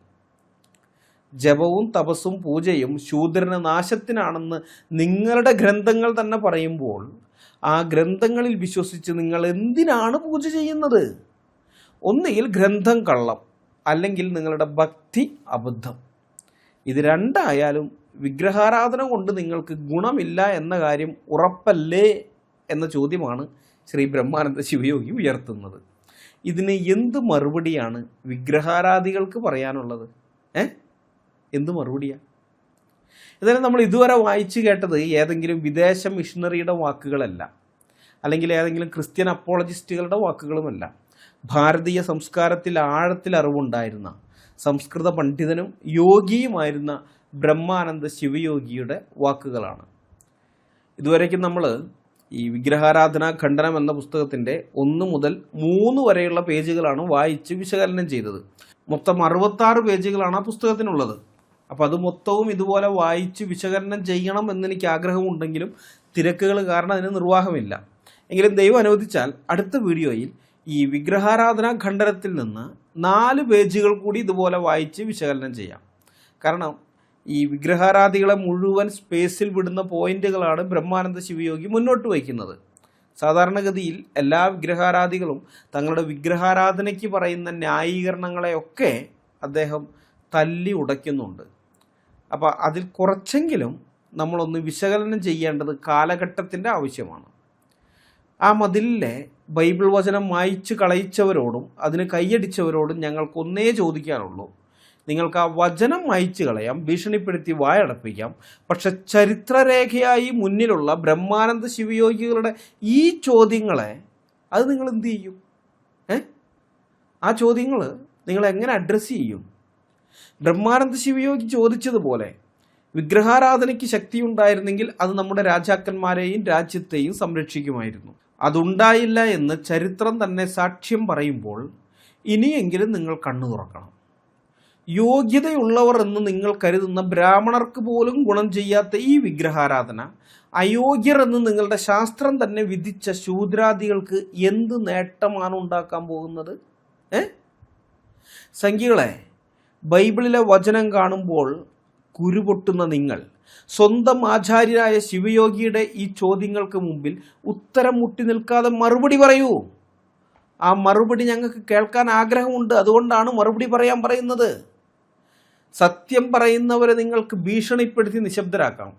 ജപവും തപസ്സും പൂജയും ശൂദ്രന് നാശത്തിനാണെന്ന് നിങ്ങളുടെ ഗ്രന്ഥങ്ങൾ തന്നെ പറയുമ്പോൾ ആ ഗ്രന്ഥങ്ങളിൽ വിശ്വസിച്ച് നിങ്ങൾ എന്തിനാണ് പൂജ ചെയ്യുന്നത്? ഒന്നുകിൽ ഗ്രന്ഥം കള്ളം, അല്ലെങ്കിൽ നിങ്ങളുടെ ഭക്തി അബദ്ധം. ഇത് രണ്ടായാലും വിഗ്രഹാരാധന കൊണ്ട് നിങ്ങൾക്ക് ഗുണമില്ല എന്ന കാര്യം ഉറപ്പല്ലേ എന്ന ചോദ്യമാണ് ശ്രീ ബ്രഹ്മാനന്ദ ശിവയോഗി ഉയർത്തുന്നത്. ഇതിന് എന്ത് മറുപടിയാണ് വിഗ്രഹാരാധികൾക്ക് പറയാനുള്ളത്? എന്ത് മറുപടിയാണ്? ഇതായാലും നമ്മൾ ഇതുവരെ വായിച്ചു കേട്ടത് ഏതെങ്കിലും വിദേശ മിഷണറിയുടെ വാക്കുകളല്ല, അല്ലെങ്കിൽ ഏതെങ്കിലും ക്രിസ്ത്യൻ അപ്പോളജിസ്റ്റുകളുടെ വാക്കുകളുമല്ല. ഭാരതീയ സംസ്കാരത്തിൽ ആഴത്തിൽ അറിവുണ്ടായിരുന്ന സംസ്കൃത പണ്ഡിതനും യോഗിയുമായിരുന്ന ബ്രഹ്മാനന്ദ ശിവയോഗിയുടെ വാക്കുകളാണ്. ഇതുവരേക്കും നമ്മൾ ഈ വിഗ്രഹാരാധന ഖണ്ഡനം എന്ന പുസ്തകത്തിൻ്റെ 1 മുതൽ 3 വരെയുള്ള പേജുകളാണ് വായിച്ച് വിശകലനം ചെയ്തത്. മൊത്തം 66 പേജുകളാണ് ആ പുസ്തകത്തിനുള്ളത്. അപ്പോൾ അത് മൊത്തവും ഇതുപോലെ വായിച്ച് വിശകലനം ചെയ്യണം എന്നെനിക്ക് ആഗ്രഹമുണ്ടെങ്കിലും തിരക്കുകൾ കാരണം അതിന് നിർവാഹമില്ല. എങ്കിലും ദൈവം അനുവദിച്ചാൽ അടുത്ത വീഡിയോയിൽ ഈ വിഗ്രഹാരാധന ഖണ്ഡനത്തിൽ നിന്ന് 4 പേജുകൾ കൂടി ഇതുപോലെ വായിച്ച് വിശകലനം ചെയ്യാം. കാരണം ഈ വിഗ്രഹാരാധികളെ മുഴുവൻ സ്പേസിൽ വിടുന്ന പോയിന്റുകളാണ് ബ്രഹ്മാനന്ദ ശിവയോഗി മുന്നോട്ട് വയ്ക്കുന്നത്. സാധാരണഗതിയിൽ എല്ലാ വിഗ്രഹാരാധികളും തങ്ങളുടെ വിഗ്രഹാരാധനയ്ക്ക് പറയുന്ന ന്യായീകരണങ്ങളെയൊക്കെ അദ്ദേഹം തല്ലി ഉടയ്ക്കുന്നുണ്ട്. അപ്പോൾ അതിൽ കുറച്ചെങ്കിലും നമ്മളൊന്ന് വിശകലനം ചെയ്യേണ്ടത് കാലഘട്ടത്തിൻ്റെ ആവശ്യമാണ്. ആ മതിലിലെ ബൈബിൾ വചനം മായ്ച്ചു കളയിച്ചവരോടും അതിന് കൈയടിച്ചവരോടും ഞങ്ങൾക്കൊന്നേ ചോദിക്കാനുള്ളൂ. നിങ്ങൾക്ക് ആ വചനം മായ്ച്ചു കളയാം, ഭീഷണിപ്പെടുത്തി വായടപ്പിക്കാം, പക്ഷെ ചരിത്രരേഖയായി മുന്നിലുള്ള ബ്രഹ്മാനന്ദ ശിവയോഗികളുടെ ഈ ചോദ്യങ്ങളെ അത് നിങ്ങൾ എന്ത് ചെയ്യും? ആ ചോദ്യങ്ങൾ നിങ്ങൾ എങ്ങനെ അഡ്രസ്സ് ചെയ്യും? ബ്രഹ്മാനന്ദ ശിവയോഗി ചോദിച്ചതുപോലെ വിഗ്രഹാരാധനയ്ക്ക് ശക്തിയുണ്ടായിരുന്നെങ്കിൽ അത് നമ്മുടെ രാജാക്കന്മാരെയും രാജ്യത്തെയും സംരക്ഷിക്കുമായിരുന്നു. അതുണ്ടായില്ല എന്ന് ചരിത്രം തന്നെ സാക്ഷ്യം പറയുമ്പോൾ ഇനിയെങ്കിലും നിങ്ങൾ കണ്ണു തുറക്കണം. യോഗ്യതയുള്ളവർ എന്ന് നിങ്ങൾ കരുതുന്ന ബ്രാഹ്മണർക്ക് പോലും ഗുണം ചെയ്യാത്ത ഈ വിഗ്രഹാരാധന അയോഗ്യർ എന്ന് നിങ്ങളുടെ ശാസ്ത്രം തന്നെ വിധിച്ച ശൂദ്രാദികൾക്ക് എന്ത് നേട്ടമാണ് ഉണ്ടാക്കാൻ പോകുന്നത്? സംഖ്യകളെ, ബൈബിളിലെ വചനം കാണുമ്പോൾ കുരുപൊട്ടുന്ന നിങ്ങൾ സ്വന്തം ആചാര്യരായ ശിവയോഗിയുടെ ഈ ചോദ്യങ്ങൾക്ക് മുമ്പിൽ ഉത്തരം മുട്ടി നിൽക്കാതെ മറുപടി പറയൂ. ആ മറുപടി ഞങ്ങൾക്ക് കേൾക്കാൻ ആഗ്രഹമുണ്ട്. അതുകൊണ്ടാണ് മറുപടി പറയാൻ പറയുന്നത്. സത്യം പറയുന്നവരെ നിങ്ങൾക്ക് ഭീഷണിപ്പെടുത്തി നിശബ്ദരാക്കാം.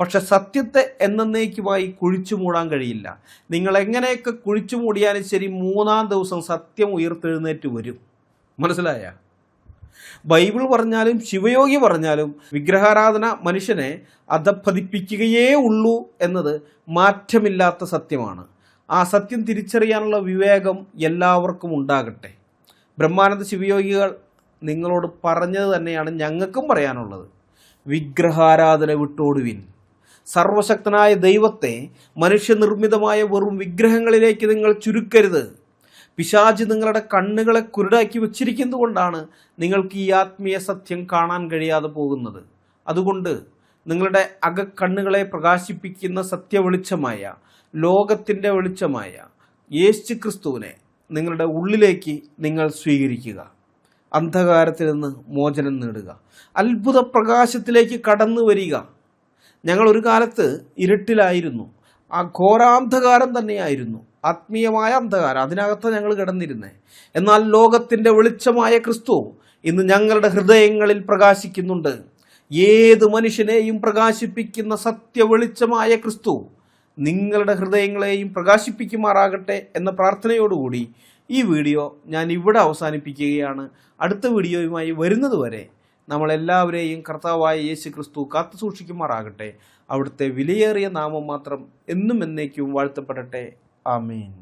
പക്ഷെ സത്യത്തെ എന്നേക്കുമായി കുഴിച്ചു മൂടാൻ കഴിയില്ല. നിങ്ങൾ എങ്ങനെയൊക്കെ കുഴിച്ചു മൂടിയാലും ശരി, 3-ാം ദിവസം സത്യം ഉയർത്തെഴുന്നേറ്റ് വരും. മനസ്സിലായ? ബൈബിൾ പറഞ്ഞാലും ശിവയോഗി പറഞ്ഞാലും വിഗ്രഹാരാധന മനുഷ്യനെ അധപ്പതിപ്പിക്കുകയേ ഉള്ളൂ എന്നത് മാറ്റമില്ലാത്ത സത്യമാണ്. ആ സത്യം തിരിച്ചറിയാനുള്ള വിവേകം എല്ലാവർക്കും ഉണ്ടാകട്ടെ. ബ്രഹ്മാനന്ദ ശിവയോഗികൾ നിങ്ങളോട് പറഞ്ഞത് തന്നെയാണ് ഞങ്ങൾക്കും പറയാനുള്ളത്. വിഗ്രഹാരാധന വിട്ടോടുവിൻ. സർവശക്തനായ ദൈവത്തെ മനുഷ്യനിർമ്മിതമായ വെറും വിഗ്രഹങ്ങളിലേക്ക് നിങ്ങൾ ചുരുക്കരുത്. പിശാച് നിങ്ങളുടെ കണ്ണുകളെ കുരുടാക്കി വച്ചിരിക്കുന്നത് കൊണ്ടാണ് നിങ്ങൾക്ക് ഈ ആത്മീയ സത്യം കാണാൻ കഴിയാതെ പോകുന്നത്. അതുകൊണ്ട് നിങ്ങളുടെ അകക്കണ്ണുകളെ പ്രകാശിപ്പിക്കുന്ന സത്യവെളിച്ചമായ, ലോകത്തിൻ്റെ വെളിച്ചമായ യേശു ക്രിസ്തുവിനെ നിങ്ങളുടെ ഉള്ളിലേക്ക് നിങ്ങൾ സ്വീകരിക്കുക. അന്ധകാരത്തിൽ നിന്ന് മോചനം നേടുക. അത്ഭുത പ്രകാശത്തിലേക്ക് കടന്നു വരിക. ഞങ്ങൾ ഒരു കാലത്ത് ഇരുട്ടിലായിരുന്നു. ആ ഘോരാന്ധകാരം തന്നെയായിരുന്നു, ആത്മീയമായ അന്ധകാരം. അതിനകത്ത് ഞങ്ങൾ കിടന്നിരുന്നേ. എന്നാൽ ലോകത്തിൻ്റെ വെളിച്ചമായ ക്രിസ്തു ഇന്ന് ഞങ്ങളുടെ ഹൃദയങ്ങളിൽ പ്രകാശിക്കുന്നുണ്ട്. ഏത് മനുഷ്യനെയും പ്രകാശിപ്പിക്കുന്ന സത്യവെളിച്ചമായ ക്രിസ്തു നിങ്ങളുടെ ഹൃദയങ്ങളെയും പ്രകാശിപ്പിക്കുമാറാകട്ടെ എന്ന പ്രാർത്ഥനയോടുകൂടി ഈ വീഡിയോ ഞാൻ ഇവിടെ അവസാനിപ്പിക്കുകയാണ്. അടുത്ത വീഡിയോയുമായി വരുന്നതുവരെ നമ്മളെല്ലാവരെയും കർത്താവായ യേശു ക്രിസ്തു കാത്തു സൂക്ഷിക്കുമാറാകട്ടെ. അവിടുത്തെ വിലയേറിയ നാമം മാത്രം എന്നും എന്നേക്കും വാഴ്ത്തപ്പെടട്ടെ. ആമേൻ.